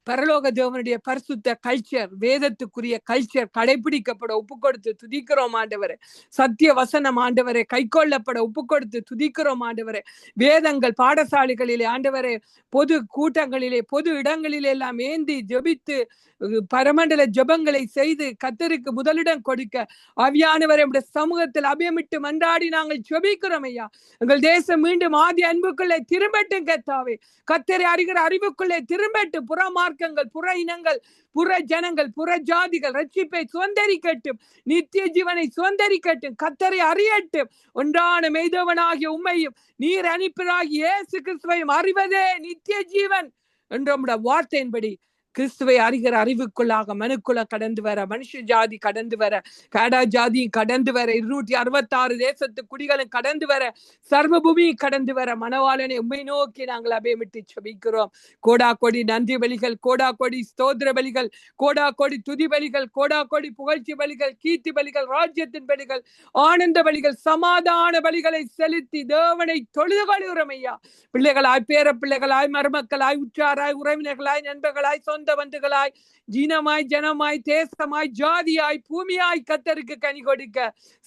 பரலோக தேவனுடைய பரிசுத்த கல்ச்சர் வேதத்துக்குரிய கல்ச்சர் கடைபிடிக்கப்பட ஒப்பு கொடுத்து துதிக்கிறோம். ஆண்டவரே சத்திய வசனம் ஆண்டவரை கை கொள்ளப்பட ஒப்பு கொடுத்து துதிக்கிறோம். ஆண்டவரே வேதங்கள் பாடசாலைகளிலே ஆண்டவரே பொது கூட்டங்களிலே பொது இடங்களிலே எல்லாம் ஏந்தி ஜெபித்து பரமண்டல ஜெபங்களை செய்து கர்த்தருக்கு முதலிடம் கொடுக்க ஆவியானவரை சமூகத்தில் அபியமிட்டு மன்றாடி நாங்கள் ஜெபிக்கிறோம். ஐயா எங்கள் தேசம் மீண்டும் ஆதி அன்புக்குள்ளே திரும்பட்டும். கர்த்தாவே கர்த்தரை அறிகிற அறிவுக்குள்ளே திரும்பட்டும். புற மார்க்கங்கள் புற இனங்கள் புற ஜனங்கள் புற ஜாதிகள் ரட்சிப்பை சுதந்தரிக்கட்டும், நித்திய ஜீவனை சுதந்தரிக்கட்டும், கர்த்தரை அறியட்டும். ஒன்றான மெய்தவனாகிய உம்மையும் நீர் அனுப்பினாகிய இயேசு கிறிஸ்துவையும் அறிவதே நித்திய ஜீவன் என்ற வார்த்தையின்படி கிறிஸ்துவை அறிகிற அறிவுக்குள்ளாக மனுக்குள்ள கடந்து வர மனுஷ ஜாதி கடந்து வர காடா ஜாதியும் கடந்து வர 266 தேசத்து குடிகளும் கடந்து வர சர்வ பூமியும் கடந்து வர மணவாளனை உம்மை நோக்கி நாங்கள் அபயமிட்டு ஜெபிக்கிறோம். கோடா கோடி நன்றி பலிகள், கோடா கோடி ஸ்தோத்திர பலிகள், கோடா கோடி துதி பலிகள், கோடா கோடி புகழ்ச்சி பலிகள், கீர்த்தி பலிகள், ராஜ்யத்தின் பலிகள், ஆனந்த பலிகள், சமாதான பலிகளை செலுத்தி தேவனை தொழுது கொள்கிறோம். ஐயா பிள்ளைகளாய் பேர பிள்ளைகளாய் மருமக்களாய் உற்றாராய் உறவினர்களாய் நண்பர்களாய் சொந்த பந்துகளாய் ஜீனமாய் ஜனமாய் தேசமாய் ஜாதியாய் பூமியாய் கர்த்தருக்கு கனி கொடுக்க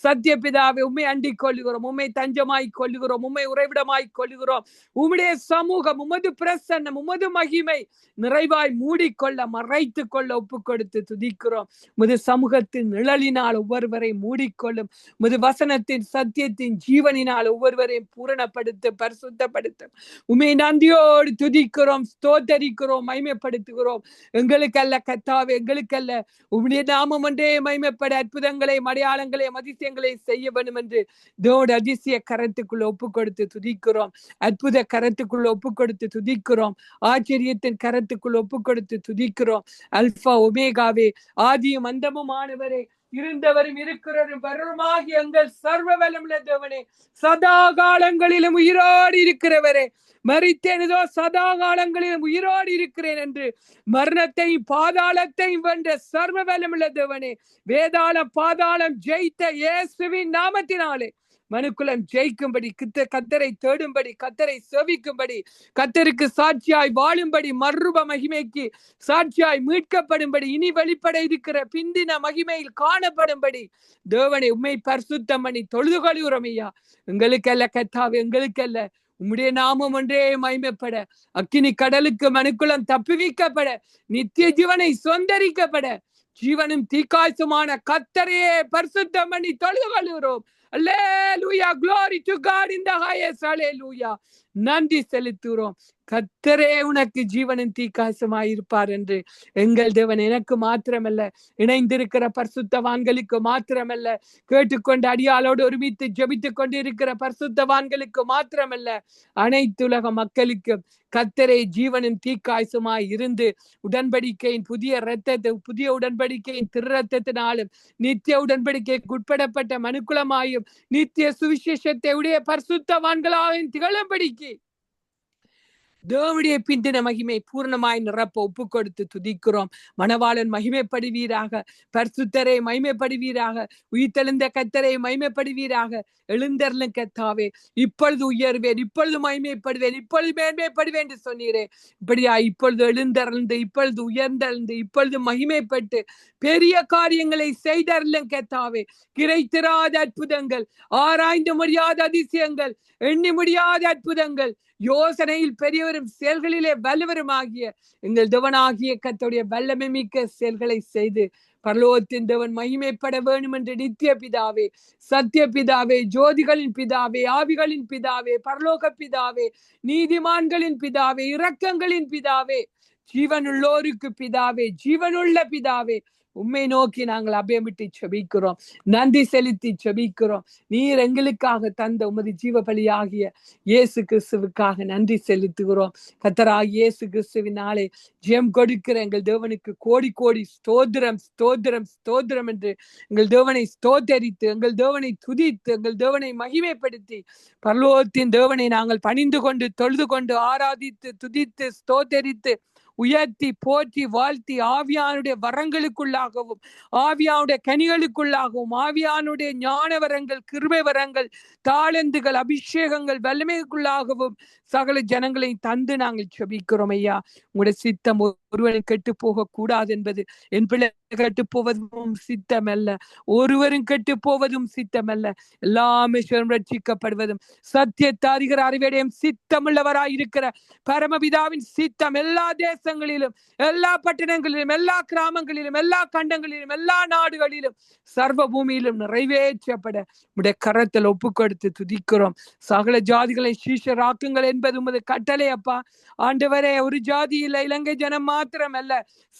சத்திய பிதாவை உம்மை அண்டிக் கொள்ளுகிறோம், உம்மை தஞ்சமாய் கொள்ளுகிறோம், உம்மை உறைவிடமாய் கொள்ளுகிறோம். உம்முடைய சமூகம் உமது பிரசன்னம் உமது மகிமை நிறைவாய் மூடிக்கொள்ள மறைத்து கொள்ள ஒப்பு கொடுத்து துதிக்கிறோம். உமது சமூகத்தின் நிழலினால் ஒவ்வொருவரை மூடிக்கொள்ளும். உமது வசனத்தின் சத்தியத்தின் ஜீவனினால் ஒவ்வொருவரையும் பூரணப்படுத்த பரிசுத்தப்படுத்தும். உம்மை நன்றியோடு துதிக்கிறோம், ஸ்தோத்தரிக்கிறோம், மகிமைப்படுத்துகிறோம். எங்களுக்கு அல்ல கத்தாவே, எங்களுக்கு அல்ல, உம்முடைய நாமம் ஒன்றே மகிமைப்பட அற்புதங்களை அடையாளங்களை அதிசயங்களை செய்ய வேண்டும் என்று தேவனுடைய அதிசய கரத்துக்குள்ள ஒப்பு கொடுத்து துதிக்கிறோம். அற்புத கரத்துக்குள்ள ஒப்பு கொடுத்து துதிக்கிறோம். ஆச்சரியத்தின் கரத்துக்குள் ஒப்பு கொடுத்து துதிக்கிறோம். அல்பா ஒமேகாவே, ஆதியும் அந்தமுமானவரே, இருந்தவரும் இருக்கிறவரும் வருமாகி எங்கள் சர்வ வல்லமுள்ள தேவனே, சதா காலங்களிலும் உயிரோடு இருக்கிறவரே, மரித்தேனதோ சதா காலங்களிலும் உயிரோடு இருக்கிறேன் என்று மரணத்தையும் பாதாளத்தையும் வென்ற சர்வ வல்லமுள்ள தேவனே, வேதாளம் பாதாளம் ஜெயித்த இயேசுவின் நாமத்தினாலே மனுக்குலம் ஜெயிக்கும்படி, கத்தரை தேடும்படி, கத்தரை சேவிக்கும்படி, கத்தருக்கு சாட்சியாய் வாழும்படி, மறுரூப மகிமைக்கு சாட்சியாய் மீட்கப்படும்படி, இனி வெளிப்பட இருக்கிற பிந்தின மகிமையில் காணப்படும்படி தேவனை உம்மை பரிசுத்தம் பண்ணி தொழுது கொள்கிறோம் ஐயா. எங்களுக்கல்ல கத்தாவே, எங்களுக்கல்ல, உம்முடைய நாமம் ஒன்றே மகிமைப்பட, அக்கினி கடலுக்கு மனுக்குலம் தப்புவிக்கப்பட, நித்திய ஜீவனை சொந்தரிக்கப்பட, ஜீவனும் தீக்காசுமான கத்தரையே பரிசுத்தம் பண்ணி தொழுது கொள்கிறோம். Hallelujah, glory to God in the highest. Hallelujah. நன்றி செலுத்துகிறோம். கத்தரே உனக்கு ஜீவனின் தீக்காசமாய் இருப்பார் என்று எங்கள் தேவன் எனக்கு மாத்திரமல்ல, இணைந்திருக்கிற பரிசுத்தவான்களுக்கு மாத்திரமல்ல, கேட்டுக்கொண்டு அடியாளோடு ஒருமித்து ஜெபித்துக் கொண்டு இருக்கிற பரிசுத்தவான்களுக்கு மாத்திரமல்ல, அனைத்துலக மக்களுக்கு கத்தரே ஜீவனின் தீக்காசமாய் இருந்து உடன்படிக்கையின் புதிய உடன்படிக்கையின் திருரத்தத்தினாலும் நித்திய உடன்படிக்கைக்கு உட்படப்பட்ட மனுக்குலமாயும் நித்திய சுவிசேஷத்தை உடைய பரிசுத்தவான்களாயும் திகழும்படிக்கு தேவனுடைய பிந்தின மகிமை பூர்ணமாய் நிரப்ப ஒப்பு கொடுத்து துதிக்கிறோம். மணவாளன் மகிமைப்படுவீராக, பரிசுத்தரை மகிமைப்படுவீராக, உயிர்த்தெழுந்த கத்தரை மகிமைப்படுவீராக. எழுந்தருளும் கத்தாவே, இப்பொழுது உயர்வேன், இப்பொழுது மகிமைப்படுவேன், இப்பொழுது மேன்மைப்படுவேன் என்று சொன்னீரே, இப்படியா இப்பொழுது எழுந்தருளுந்து, இப்பொழுது உயர்ந்தெழுந்து, இப்பொழுது மகிமைப்பட்டு பெரிய காரியங்களை செய்தருளும் கத்தாவே. கிடைத்திராத அற்புதங்கள், ஆராய்ந்து முடியாத அதிசயங்கள், எண்ணி முடியாத அற்புதங்கள், யோசனையில் பெரியவரும் செயல்களிலே வல்லவரும் ஆகிய எங்கள் தேவனாகிய கர்த்தருடைய வல்லமை மிக்க செயல்களை செய்து பரலோகத்தின் தேவன் மகிமைப்பட வேண்டும் என்று நித்திய பிதாவே, சத்திய பிதாவே, ஜோதிகளின் பிதாவே, ஆவிகளின் பிதாவே, பரலோக பிதாவே, நீதிமான்களின் பிதாவே, இரக்கங்களின் பிதாவே, ஜீவனுள்ளோருக்கு பிதாவே, ஜீவனுள்ள பிதாவே, உம்மை நோக்கி நாங்கள் அபயமிட்டு செபிக்கிறோம், நன்றி செலுத்தி செபிக்கிறோம். நீர் எங்களுக்காக தந்த உமது ஜீவ பலியாகிய இயேசு கிறிஸ்துவுக்காக நன்றி செலுத்துகிறோம். கர்த்தராகிய இயேசு கிறிஸ்துவினாலே ஜெயம் கொடுக்கிற எங்கள் தேவனுக்கு கோடி கோடி ஸ்தோத்திரம், ஸ்தோத்திரம், ஸ்தோத்திரம் என்று எங்கள் தேவனை ஸ்தோத்தரித்து, எங்கள் தேவனை துதித்து, எங்கள் தேவனை மகிமைப்படுத்தி, பரலோகத்தின் தேவனை நாங்கள் பணிந்து கொண்டு தொழுது கொண்டு ஆராதித்து துதித்து ஸ்தோத்தரித்து உயர்த்தி போற்றி வாழ்த்தி ஆவியானுடைய வரங்களுக்குள்ளாகவும், ஆவியானுடைய கனிகளுக்குள்ளாகவும், ஆவியானுடைய ஞான வரங்கள், கிருபை வரங்கள், தாளந்துகள், அபிஷேகங்கள், வல்லமைக்குள்ளாகவும் சகல ஜனங்களை தந்து நாங்கள் செபிக்கிறோம் ஐயா. உங்களுடைய சித்தம் ஒருவரும் கெட்டு போக கூடாது என்பது, என் பிள்ளை கெட்டு போவதும் சித்தமல்ல, ஒருவரும் கெட்டு போவதும் சித்தமல்ல, எல்லாமே ரட்சிக்கப்படுவதும் சத்தியத்தை அறிகிற அறிவையும் சித்தமுள்ளவராயிருக்கிற பரமபிதாவின் சித்தம் எல்லா தேசங்களிலும், எல்லா பட்டணங்களிலும், எல்லா கிராமங்களிலும், எல்லா கண்டங்களிலும், எல்லா நாடுகளிலும், சர்வ பூமியிலும் நிறைவேற்றப்பட உடைய கரத்தில் ஒப்பு கொடுத்து துதிக்கிறோம். சகல ஜாதிகளை சீஷராக்குங்கள் என்பது உமது கட்டளை அப்பா. ஆண்டவரே, ஒரு ஜாதி இல்லை, இலங்கை ஜனம் மாத்திரம் அல்ல,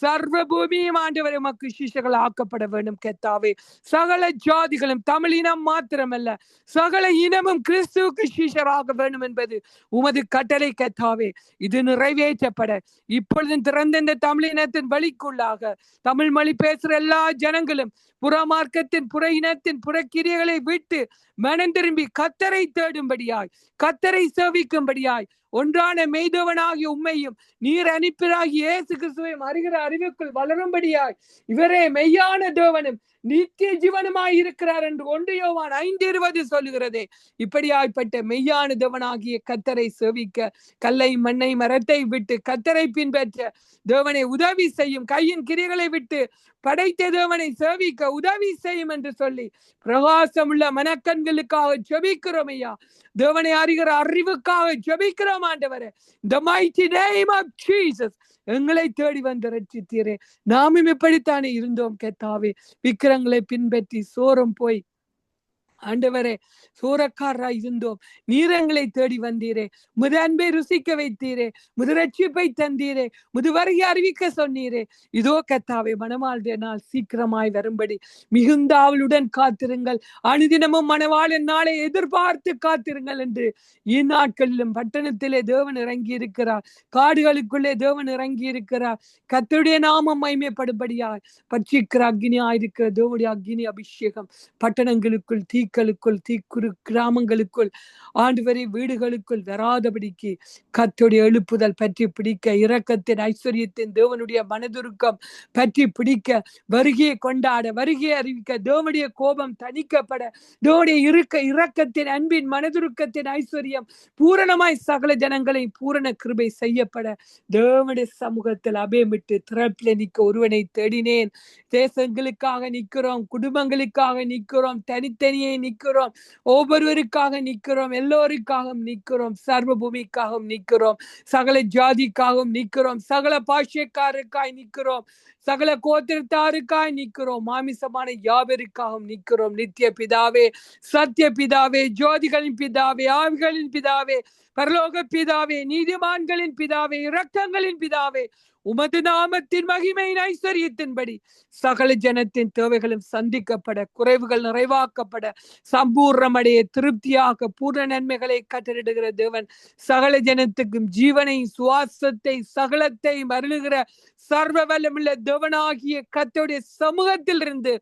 சர்வ பூமியும் ஆண்டவரே உமக்கு சீஷர்கள் ஆக்கப்பட வேண்டும் கர்த்தாவே. சகல ஜாதிகளும், தமிழினம் மாத்திரமல்ல, சகல இனமும் கிறிஸ்துவுக்கு சீஷராக வேண்டும் என்பது உமது கட்டளை கர்த்தாவே. இது நிறைவேற்றப்பட இப்பொழுதும் திறந்த இந்த தமிழினத்தின் வழிக்குள்ளாக தமிழ் மொழி பேசுற எல்லா ஜனங்களும் புறமார்க்கத்தின், புற இனத்தின், புறக்கிரியைகளை விட்டு மனம் திரும்பி கத்தரை தேடும்படியாய், கத்தரை சேவிக்கும்படியாய், ஒன்றான மெய்தவனாகிய உம்மையும் நீர் அனுப்பினாகிய இயேசு கிறிஸ்துவையும் அறிகிற அறிவுக்குள் வளரும்படியாய், இவரே மெய்யான தேவனும் நித்திய ஜீவனுமாய் இருக்கிறார் என்று 1 யோவான் 5:20 சொல்லுகிறதே. இப்படியாய்ப்பட்ட மெய்யான தேவனாகிய கத்தரை சேவிக்க, கல்லை மண்ணை மரத்தை விட்டு கத்தரை பின்பற்ற தேவனை உதவி செய்யும், கையின் கிரிகளை விட்டு படைத்த தேவனை சேவிக்க உதவி செய்யும் என்று சொல்லி பிரகாசமுள்ள மனக்கண்களுக்காக ஜெபிக்கிறோம் ஐயா. தேவனை அறிகிற அறிவுக்காக ஜெபிக்கிறோம் ஆண்டவரே. The mighty name of Jesus. எங்களை தேடி வந்து ரட்சித்தீரே. நாமும் இப்படித்தானே இருந்தோம் கர்த்தாவே. விக்கிரங்களை பின்பற்றி சோரம் போய் ஆண்டவரே, சோரக்காரராய் இருந்தோம், நீர் எங்களை தேடி வந்தீரே. முது அன்பை ருசிக்க வைத்தீரே, முது ரட்சிப்பை தந்தீரே, முது வருகை அறிவிக்க சொன்னீரே. இதோ கர்த்தாவே, மணவாளுடைய நாள் சீக்கிரமாய் வரும்படி மிகுந்த ஆவலுடன் காத்திருங்கள். அனுதினமும் மணவாளன் நாளை எதிர்பார்த்து காத்திருங்கள் என்று இந்நாட்களிலும் பட்டணத்திலே தேவன் இறங்கி இருக்கிறார், காடுகளுக்குள்ளே தேவன் இறங்கி இருக்கிறார். கர்த்தருடைய நாமம் மகிமைப்படும்படியாய் பட்சிக்கிற அக்னியாயிருக்கிற தேவனுடைய அக்னி அபிஷேகம் பட்டணங்களுக்குள், தீக்குறு கிராமங்களுக்குள், ஆண்டவரே வீடுகளுக்குள் வராதபடிக்கு கர்த்தருடைய எழுப்புதல் பற்றி பிடிக்க, இரக்கத்தின் ஐஸ்வர்யத்தின் தேவனுடைய மனதுருக்கம் பற்றி பிடிக்க, வருகையை கொண்டாட, வருகையை அறிவிக்க, தேவனுடைய கோபம் தணிக்கப்பட, தேவனுடைய இரக்கத்தின் அன்பின் மனதுருக்கத்தின் ஐஸ்வர்யம் பூரணமாய் சகல ஜனங்களை பூரண கிருபை செய்யப்பட தேவனுடைய சமூகத்தில் அபயமிட்டு திறப்பில் நிற்க ஒருவனை தேடினேன். தேசங்களுக்காக நிற்கிறோம், குடும்பங்களுக்காக நிற்கிறோம், தனித்தனியே நிற்கிறோம், ஒவ்வொருவருக்காக நிற்கிறோம், எல்லோருக்காகவும் நிற்கிறோம், சர்வ பூமிக்காகவும் நிற்கிறோம், சகல ஜாதிக்காகவும் நிற்கிறோம், சகல பாஷைக்காருக்காய் நிற்கிறோம், சகல கோத்திரத்தாருக்காய் நிற்கிறோம், மாமிசமான யாவருக்காகவும் நிற்கிறோம். நித்திய பிதாவே, சத்திய பிதாவே, ஜோதிகளின் பிதாவே, ஆவிகளின் பிதாவே, பரலோக பிதாவே, நீதிமான்களின் பிதாவே, இரக்கங்களின் பிதாவே, உமது நாமத்தின் மகிமையின் ஐஸ்வர்யத்தின்படி சகல ஜனத்தின் தேவைகளும் சந்திக்கப்பட, குறைவுகள் நிறைவாக்கப்பட, சம்பூர்ணமடைய, திருப்தியாக பூர்ண நன்மைகளை கட்டளிடுகிற தேவன் சகல ஜனத்துக்கும் ஜீவனை, சுவாசத்தை, சகலத்தை அருளுகிற சர்வ வல்லமுள்ள தேவனாகிய கர்த்தருடைய சமூகத்தில் இருந்து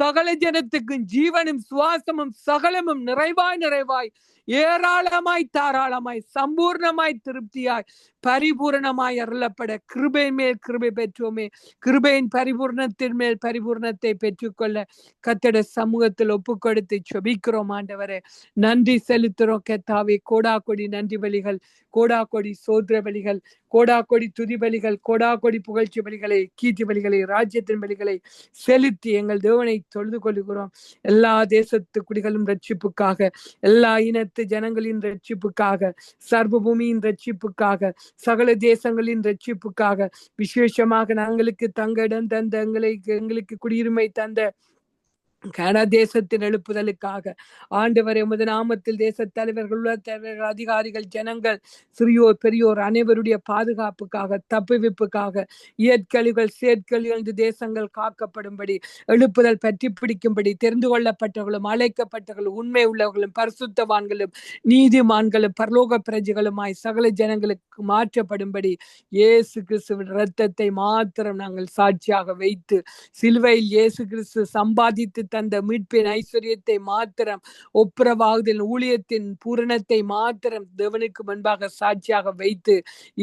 சகல ஜனத்துக்கும் ஜீவனும் சுவாசமும் சகலமும் நிறைவாய் ஏராளமாய் தாராளமாய் சம்பூர்ணமாய் திருப்தியாய் பரிபூரணமாய் அருளப்பட கிருபை மேல் கிருபை பெற்றோமே. கிருபையின் பரிபூர்ணத்தின் மேல் பரிபூர்ணத்தை பெற்றுக்கொள்ள கர்த்தருடைய சமூகத்தில் ஒப்பு கொடுத்து செபிக்கிறோம். ஆண்டவரே, நன்றி செலுத்துறோம். கர்த்தாவே, கோடாகோடி நன்றி பலிகள், கோடாகோடி சோதர பலிகள், கோடாகோடி துதி பலிகள், கோடாகோடி புகழ்ச்சி பலிகளை, கீர்த்தி பலிகளை, ராஜ்யத்தின் பலிகளை செலுத்தி எங்கள் தேவனை தொழுது கொள்கிறோம். எல்லா தேசத்து குடிகளும் ரட்சிப்புக்காக, எல்லா இனத்து ஜனங்களின் ரட்சிப்புக்காக, சர்வ பூமியின் ரட்சிப்புக்காக, சகல தேசங்களின் ரட்சிப்புக்காக, விசேஷமாக நாங்களுக்கு தங்க இடம் தந்த, எங்களுக்கு குடியுரிமை தந்த கன தேசத்தின் எழுப்புதலுக்காக ஆண்டவரே, உமது நாமத்தில் தேச தலைவர்கள், உலக தலைவர்கள், அதிகாரிகள், ஜனங்கள், சிறியோர் பெரியோர் அனைவருடைய பாதுகாப்புக்காக, தப்புவிப்புக்காக, இயற்கழிவுகள் செயற்கழிவுகள் இந்த தேசங்கள் காக்கப்படும்படி, எழுப்புதல் பற்றி பிடிக்கும்படி, தெரிந்து கொள்ளப்பட்டவர்களும் அழைக்கப்பட்டவர்களும் உண்மை உள்ளவர்களும் பரிசுத்தவான்களும் நீதிமான்களும் பரலோக பிரஜைகளுமாய் சகல ஜனங்களுக்கு மாற்றப்படும்படி இயேசு கிறிஸ்துவின் இரத்தத்தை மாத்திரம் நாங்கள் சாட்சியாக வைத்து, சிலுவையில் இயேசு கிறிஸ்து சம்பாதித்து தந்த மீட்பின் ஐஸ்வர்யத்தை மாத்திரம், ஒப்புரவாகுதல் ஊழியத்தின் பூரணத்தை மாத்திரம் தேவனுக்கு முன்பாக சாட்சியாக வைத்து,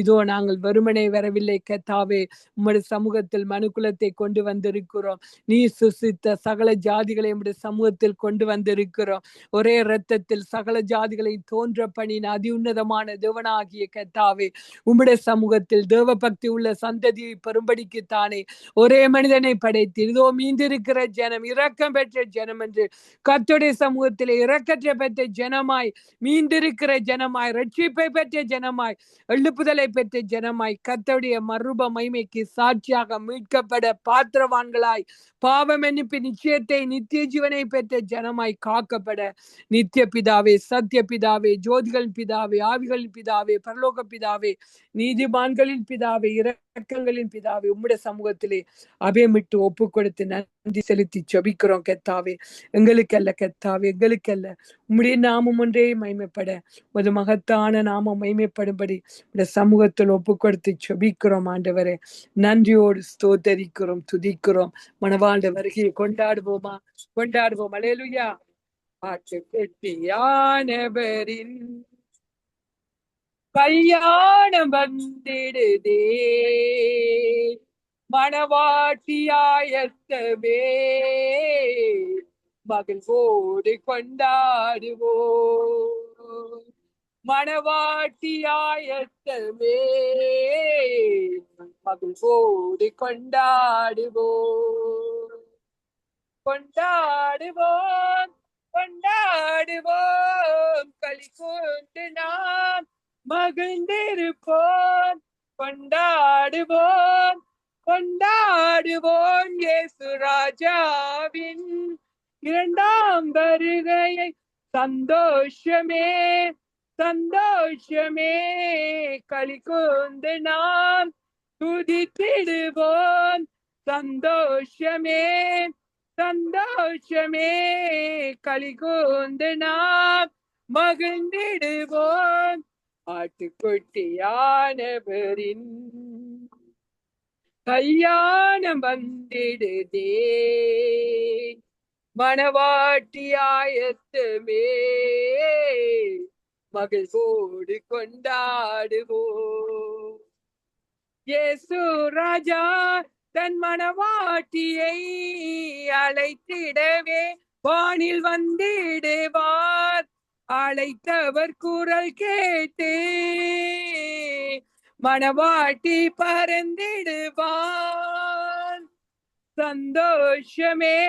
இதோ நாங்கள் வெறுமனே வரவில்லை கர்த்தாவே, உம்முடைய சமூகத்தில் மனுக்குலத்தை கொண்டு வந்திருக்கிறோம். நீ சுசித்த சகல ஜாதிகளை உம்முடைய சமூகத்தில் கொண்டு வந்திருக்கிறோம். ஒரே இரத்தத்தில் சகல ஜாதிகளை தோன்ற பண்ணின அதி உன்னதமான தேவனாகிய கர்த்தாவே, உம்முடைய சமூகத்தில் தேவ பக்தி உள்ள சந்ததியை பெரும்படிக்கு தானே ஒரே மனிதனை படைத்து, இதோ மீந்திருக்கிற ஜனம் இரக்கம் பெற்ற ஜனம் என்று கர்த்தருடைய சமூகத்திலே இரக்கத்தை பெற்ற ஜனமாய், மீண்டிருக்கிற ஜனமாய், ரட்சிப்பை பெற்ற ஜனமாய், எழுப்புதலை பெற்ற ஜனமாய், கர்த்தருடைய மறுரூப மகிமைக்கு சாட்சியாக மீட்கப்பட பாத்திரவான்களாய், பாவம் மன்னிப்பு நிச்சயத்தை நித்திய ஜீவனை பெற்ற ஜனமாய் காக்கப்பட, நித்திய பிதாவே, சத்திய பிதாவே, ஜோதிகளின் பிதாவே, ஆவிகளின் பிதாவே, பரலோக பிதாவே, நீதிமான்களின் பிதாவே, இரக்கங்களின் பிதாவே, உம்முடைய சமூகத்திலே அபயமிட்டு ஒப்பு கொடுத்து நன்றி செலுத்தி ஜெபிக்கிறோம். கர்த்தாவே, எங்களுக்கல்ல கர்த்தாவே, எங்களுக்கல்ல, உம்முடைய நாமம் ஒன்றே மகிமைப்பட, ஒரு மகத்தான நாமம் மகிமைப்படும்படி இந்த சமூகத்தில் ஒப்பு கொடுத்து ஜெபிக்கிறோம். ஆண்டவரே, நன்றியோடு ஸ்தோத்தரிக்கிறோம், துதிக்கிறோம். மணவாழ்ந்த வருகையை கொண்டாடுவோமா? கொண்டாடுவோம். அல்லேலூயா. பாட்டு கெட்டியானவரின் கல்யாணம் வந்திடுதே, மணவாட்டியாயத்தவே மகிழ்வோடு கொண்டாடுவோம். மணவாட்டியாயத்தவே மகிழ்வோடு கொண்டாடுவோம். கொண்டாடுவோம், கொண்டாடுவோம், களி கொண்டு நாம் மகிழ்ந்திருப்போம். கொண்டாடுவோம், கொண்டாடுவோம், இயேசு ராஜாவின் இரண்டாம் வருகையை சந்தோஷமே சந்தோஷமே களி கூர்ந்து நாம் துதித்திடுவோம். சந்தோஷமே சந்தோஷமே களி கூர்ந்து நாம் மகிழ்ந்திடுவோம். ஆட்டுக்குட்டியானவரின் கல்யாணம் வந்திடுதே, மணவாட்டியாயத்தமே மகிழ்வோடு கொண்டாடுவோம். இயேசு ராஜா தன் மணவாட்டியை அழைத்திடவே வானில் வந்திடுவார். அழைத்தவர் குரல் கேட்டு மணவாட்டி பறந்திடுவார். சந்தோஷமே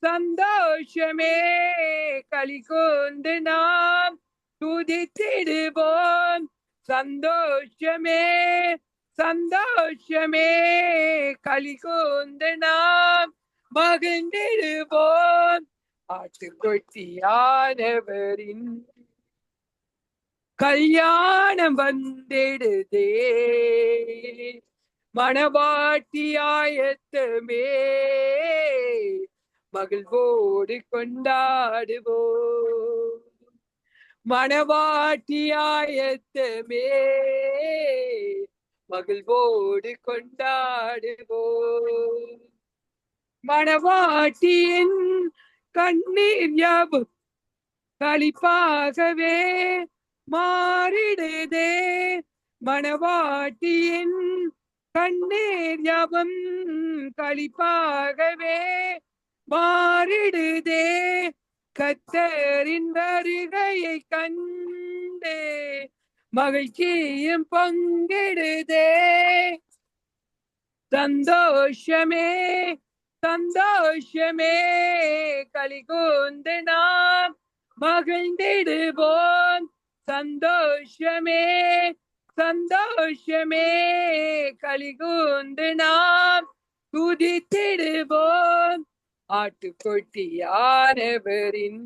சந்தோஷமே களி கூர்ந்து நாம் துதித்திடுவோம். சந்தோஷமே சந்தோஷமே களி கூர்ந்து நாம் மகிழ்ந்திடுவோம். ஆட்டுக்குட்டியானவரின் கல்யாணம் வந்திடுதே, மணவாட்டியாயத்தமே மகிழ்வோடு கொண்டாடுவோம். மணவாட்டியாயத்தமே மகிழ்வோடு கொண்டாடுவோம். மணவாட்டியின் கண்ணீர் யாவும் களிப்பாகவே மாறிடுதே. மணவாட்டியின் கண்ணீர் யாவும் களிப்பாகவே மாறிடுதே. கர்த்தரின் வருகையை கண்டு மகிழ்ச்சியும் பங்கிடுதே. சந்தோஷமே சந்தோஷமே களி கூர்ந்து நாம் மகிழ்ந்திடுவோம். சந்தோஷமே சந்தோஷமே களி கூர்ந்து நாம் துதித்திடுவோம். ஆட்டுக்குட்டியானவரின்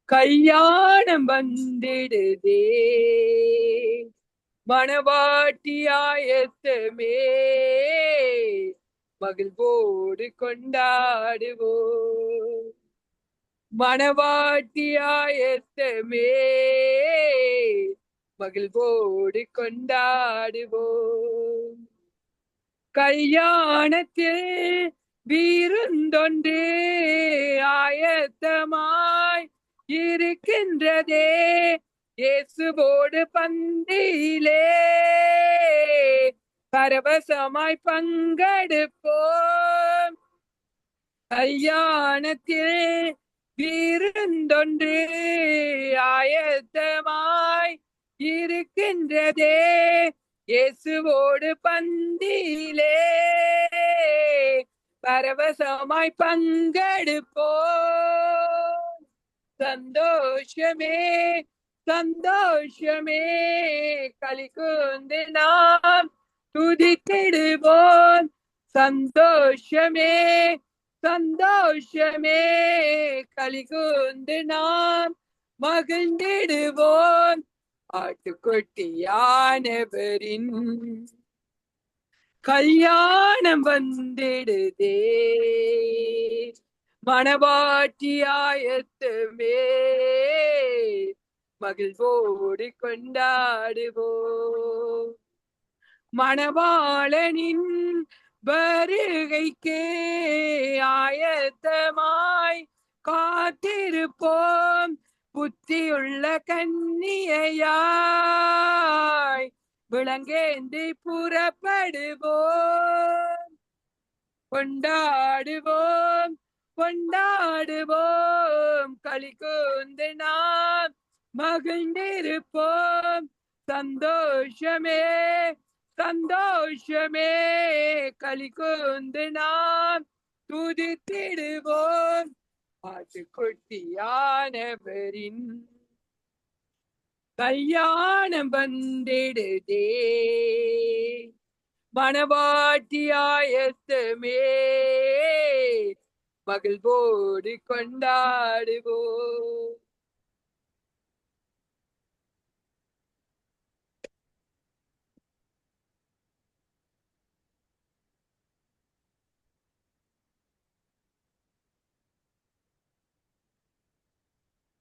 கல்யாணம் வந்திடுதே, மணவாட்டியாயத்தமே மகிழ்வோடு கொண்டாடுவோம். மணவாட்டியாயத்தமே மகிழ்வோடு கொண்டாடுவோம். கல்யாணத்தில் விருந்தொன்று ஆயத்தமாய் இருக்கின்றதே. இயேசுவோடு பந்தியிலே பரவசமாய் பங்கெடுப்போம். கல்யாணத்தில் விருந்தொன்று ஆயத்தமாய் இருக்கின்றதே. இயேசுவோடு பந்தியிலே பரவசமாய் பங்கெடுப்போம். சந்தோஷமே சந்தோஷமே களி கூர்ந்து நாம் துதித்திடுவோம். சந்தோஷமே சந்தோஷமே களி கூர்ந்து நாம் மகிழ்ந்திடுவோம். ஆட்டுக்குட்டியானவரின் கல்யாணம் வந்திடுதே, மணவாட்டியாயத்தமே மகிழ்வோடு கொண்டாடுவோம். மணவாளனின் வருகைக்கு ஆயத்தமாய் காத்திருப்போம். புத்தியுள்ள கன்னியாய் விளங்கேந்தி புறப்படுவோம். கொண்டாடுவோம் கொண்டாடுவோம் களி கூர்ந்து நாம் மகிழ்ந்திருப்போம். சந்தோஷமே சந்தோஷமே களி கூர்ந்து நாம் துதித்திடுவோம். ஆட்டுக்குட்டியானவரின் கல்யாணம் வந்திடுதே, மணவாட்டியாயத்தமே மகிழ்வோடு கொண்டாடுவோம்.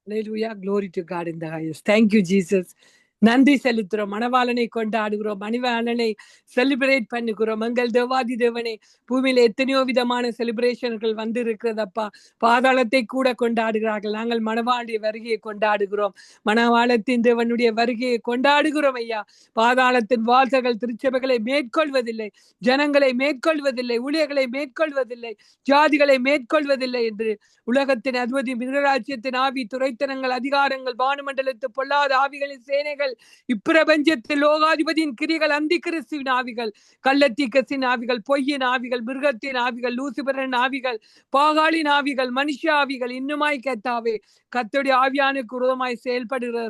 Hallelujah. Glory to God in the highest. Thank you, Jesus. நன்றி செலுத்துறோம். மணவாளனை கொண்டாடுகிறோம். மணவாளனை செலிப்ரேட் பண்ணுகிறோம். எங்கள் தேவாதி தேவனே, பூமியில எத்தனையோ விதமான செலிப்ரேஷன்கள் வந்து இருக்கிறதப்பா. பாதாளத்தை கூட கொண்டாடுகிறார்கள். நாங்கள் மணவாளுடைய வருகையை கொண்டாடுகிறோம். மணவாளத்தின் தேவனுடைய வருகையை கொண்டாடுகிறோம் ஐயா. பாதாளத்தின் வாசல்கள் திருச்சபைகளை மேற்கொள்வதில்லை, ஜனங்களை மேற்கொள்வதில்லை, ஊழியர்களை மேற்கொள்வதில்லை, ஜாதிகளை மேற்கொள்வதில்லை என்று உலகத்தின் அதிபதி மிருகராஜ்யத்தின் ஆவி, துரைத்தனங்கள், அதிகாரங்கள், வானுமண்டலத்து பொல்லாத ஆவிகளின் சேனைகள், இப்பிரபஞ்சத்தில் லோகாதிபதியின் கிரிகள், அந்தி கிறிஸ்துவின் ஆவிகள், கள்ளத்தீக்கசின் ஆவிகள், பொய்யின் ஆவிகள், மிருகத்தின் ஆவிகள், லூசிபரன் ஆவிகள், பாகாலின் ஆவிகள், மனுஷ ஆவிகள், இன்னுமாய் கத்தாவே கர்த்தருடைய ஆவியானுக்கு விரோதமாய் செயல்படுகிற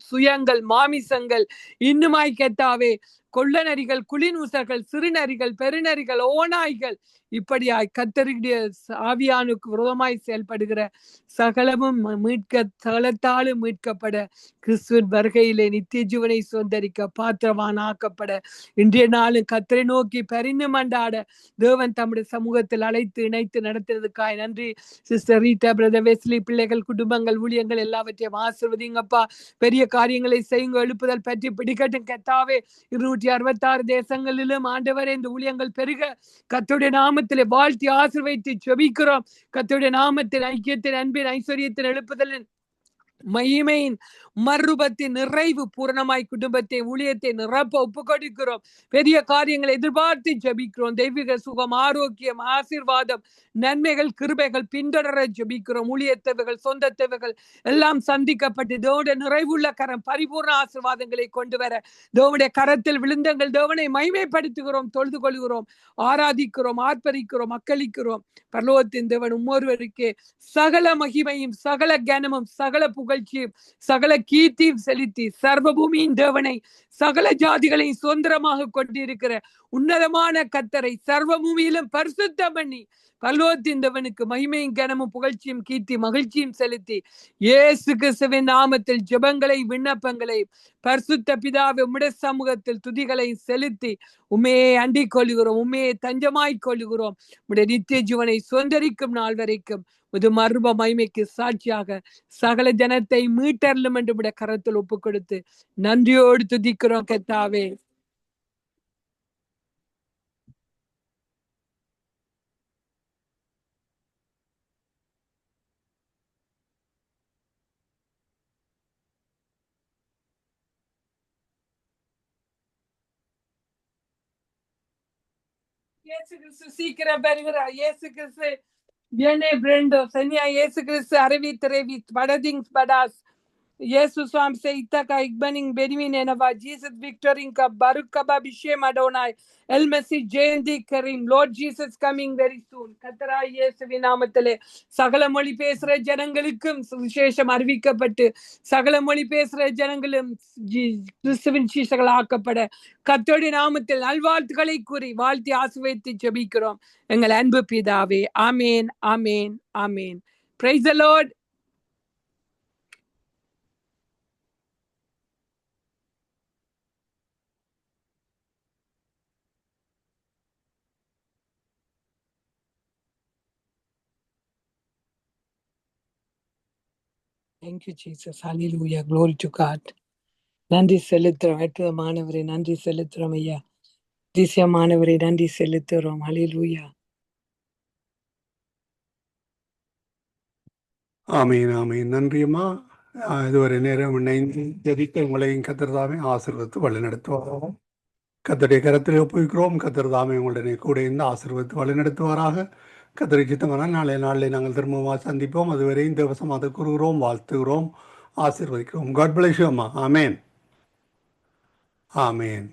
சுயங்கள், மாமிசங்கள், இன்னுமாய் கத்தாவே கொள்ளநரிகள், குளிநூசர்கள், சிறுநரிகள், பெருநரிகள், ஓநாய்கள், இப்படியாய் கர்த்தருடைய ஆவியானுக்கு விரோதமாய் செயல்படுகிற சகலமும் சகலத்தாலும் மீட்கப்பட, கிறிஸ்துவின் வருகையிலே நித்திய ஜீவனை சுதந்தரிக்க பாத்திரவான் ஆக்கப்பட, இன்றைய நாளும் கர்த்தரை நோக்கி பரிந்து மண்டாட தேவன் தம்முடைய சமூகத்தில் அழைத்து இணைத்து நடத்துறதுக்காய் நன்றி. சிஸ்டர் ரீட்டா, பிரதர் வெஸ்லி, பிள்ளைகள், குடும்பங்கள், ஊழியங்கள் எல்லாவற்றையும் ஆசீர்வதிங்கப்பா. பெரிய காரியங்களை செய்யுங்க. எழுப்புதல் பற்றி பிடிக்கட்டும் கர்த்தாவே. 266 தேசங்களிலும் ஆண்டவரே இந்த ஊழியங்கள் பெருக கர்த்தருடைய நாமத்திலே வாழ்த்தி ஆசீர்வதித்து ஜெபிக்கிறோம். கர்த்தருடைய நாமத்தின் ஐக்கியத்தின், அன்பின், ஐஸ்வர்யத்தின், எழுப்புதலின், மகிமையின், மறுபத்தின் நிறைவு பூரணமாய் குடும்பத்தை, ஊழியத்தை நிரப்ப ஒப்பு கொடுக்கிறோம். பெரிய காரியங்களை எதிர்பார்த்து ஜெபிக்கிறோம். தெய்வீக சுகம், ஆரோக்கியம், ஆசீர்வாதம், நன்மைகள், கிருபைகள் பின்தொடர ஜெபிக்கிறோம். ஊழிய தேவைகள், சொந்த தேவைகள் எல்லாம் சந்திக்கப்பட்டு தேவனுடைய நிறைவுள்ள கரம் பரிபூர்ண ஆசீர்வாதங்களை கொண்டு வர தேவனுடைய கரத்தில் விழுந்தங்கள் தேவனை மகிமைப்படுத்துகிறோம், தொழுது கொள்கிறோம், ஆராதிக்கிறோம், ஆர்ப்பரிக்கிறோம், மக்களிக்கிறோம். பரலோகத்தின் தேவன் உம்மொருவருக்கே சகல மகிமையும், சகல கனமும், சகல புகழ்ச்சியும், சகல கீர்த்தியும் செலுத்தி சர்வ பூமியின் தேவனை, சகல ஜாதிகளையும் சுதந்திரமாக கொண்டிருக்கிற உன்னதமான கர்த்தரை சர்வ பூமியிலும் பரிசுத்தம் பண்ணி பரலோகத்தின் தேவனுக்கு மகிமையும், கனமும், புகழ்ச்சியும், கீர்த்தி, மகிழ்ச்சியும் செலுத்தி இயேசு கிறிஸ்துவின் நாமத்தில் ஜெபங்களை, விண்ணப்பங்களை பரிசுத்த பிதாவே உம்முடைய சமூகத்தில் துதிகளை செலுத்தி உம்மையே அண்டிக் கொள்கிறோம், உம்மையே தஞ்சமாய் கொள்கிறோம். உம்முடைய நித்திய ஜீவனை சுதந்தரிக்கும் நாள் வரைக்கும் இது மர்ம மகிமைக்கு சாட்சியாக சகல ஜனத்தை மீட்டர்லும் என்று உம்முடைய கரத்தில் ஒப்பு கொடுத்து நன்றியோடு துதிக்கிறோம் கர்த்தாவே. இயேசு கிறிஸ்து சீக்கிரம் வருகிறார். இயேசு கிறிஸ்து Viene Brendo, Senia Yesu Christ Arvi Trevi, Badadings Badas, Jesus Swam Seitaka, Igbaning Benjamin Enava, Jesus Victorin Ka, Baruch Kaba Bishem Adonai, El Messi Jayandi Karim, Lord Jesus coming very soon. Katara Yesu Vinamatale, Sagala Moli Pesra Janangalikum, Sushesham Arvikapatu, Sagala Moli Pesra Janangalum, Christavin Shishalakapada, Katodi Namatil, Alvat Kalikuri, Valti Asveti Chabikram, எங்கள் அன்பு பிதாவே. ஆமேன், ஆமேன், ஆமேன். Praise the Lord. Thank you, Jesus. Hallelujah. Glory to God. நன்றி செலுத்துறோம். அற்புதமானவரே நன்றி செலுத்துறோம் ஐயா. அதிசயமானவரே நன்றி செலுத்துறோம். ஹல்லேலூயா. ஆமீன், ஆமீன். நன்றியம்மா. இதுவரை நேரம் இணைந்து ஜெபித்த உங்களையும் கர்த்தர் ஆசீர்வதித்து வழிநடத்துவாராக. கர்த்தருடைய கரத்தில் ஒப்புவிக்கிறோம். கர்த்தர் தாமே உங்களுடனே கூட இருந்து ஆசீர்வதித்து வழிநடத்துவாராக. கர்த்தரை சித்தமானால் நாளைய நாளில் நாங்கள் திரும்பமாக சந்திப்போம். அதுவரை இந்த வசமாக கூறுகிறோம், வாழ்த்துகிறோம், ஆசீர்வதிக்கிறோம். காட் பிளஸ் யூ அம்மா. ஆமேன், ஆமேன்.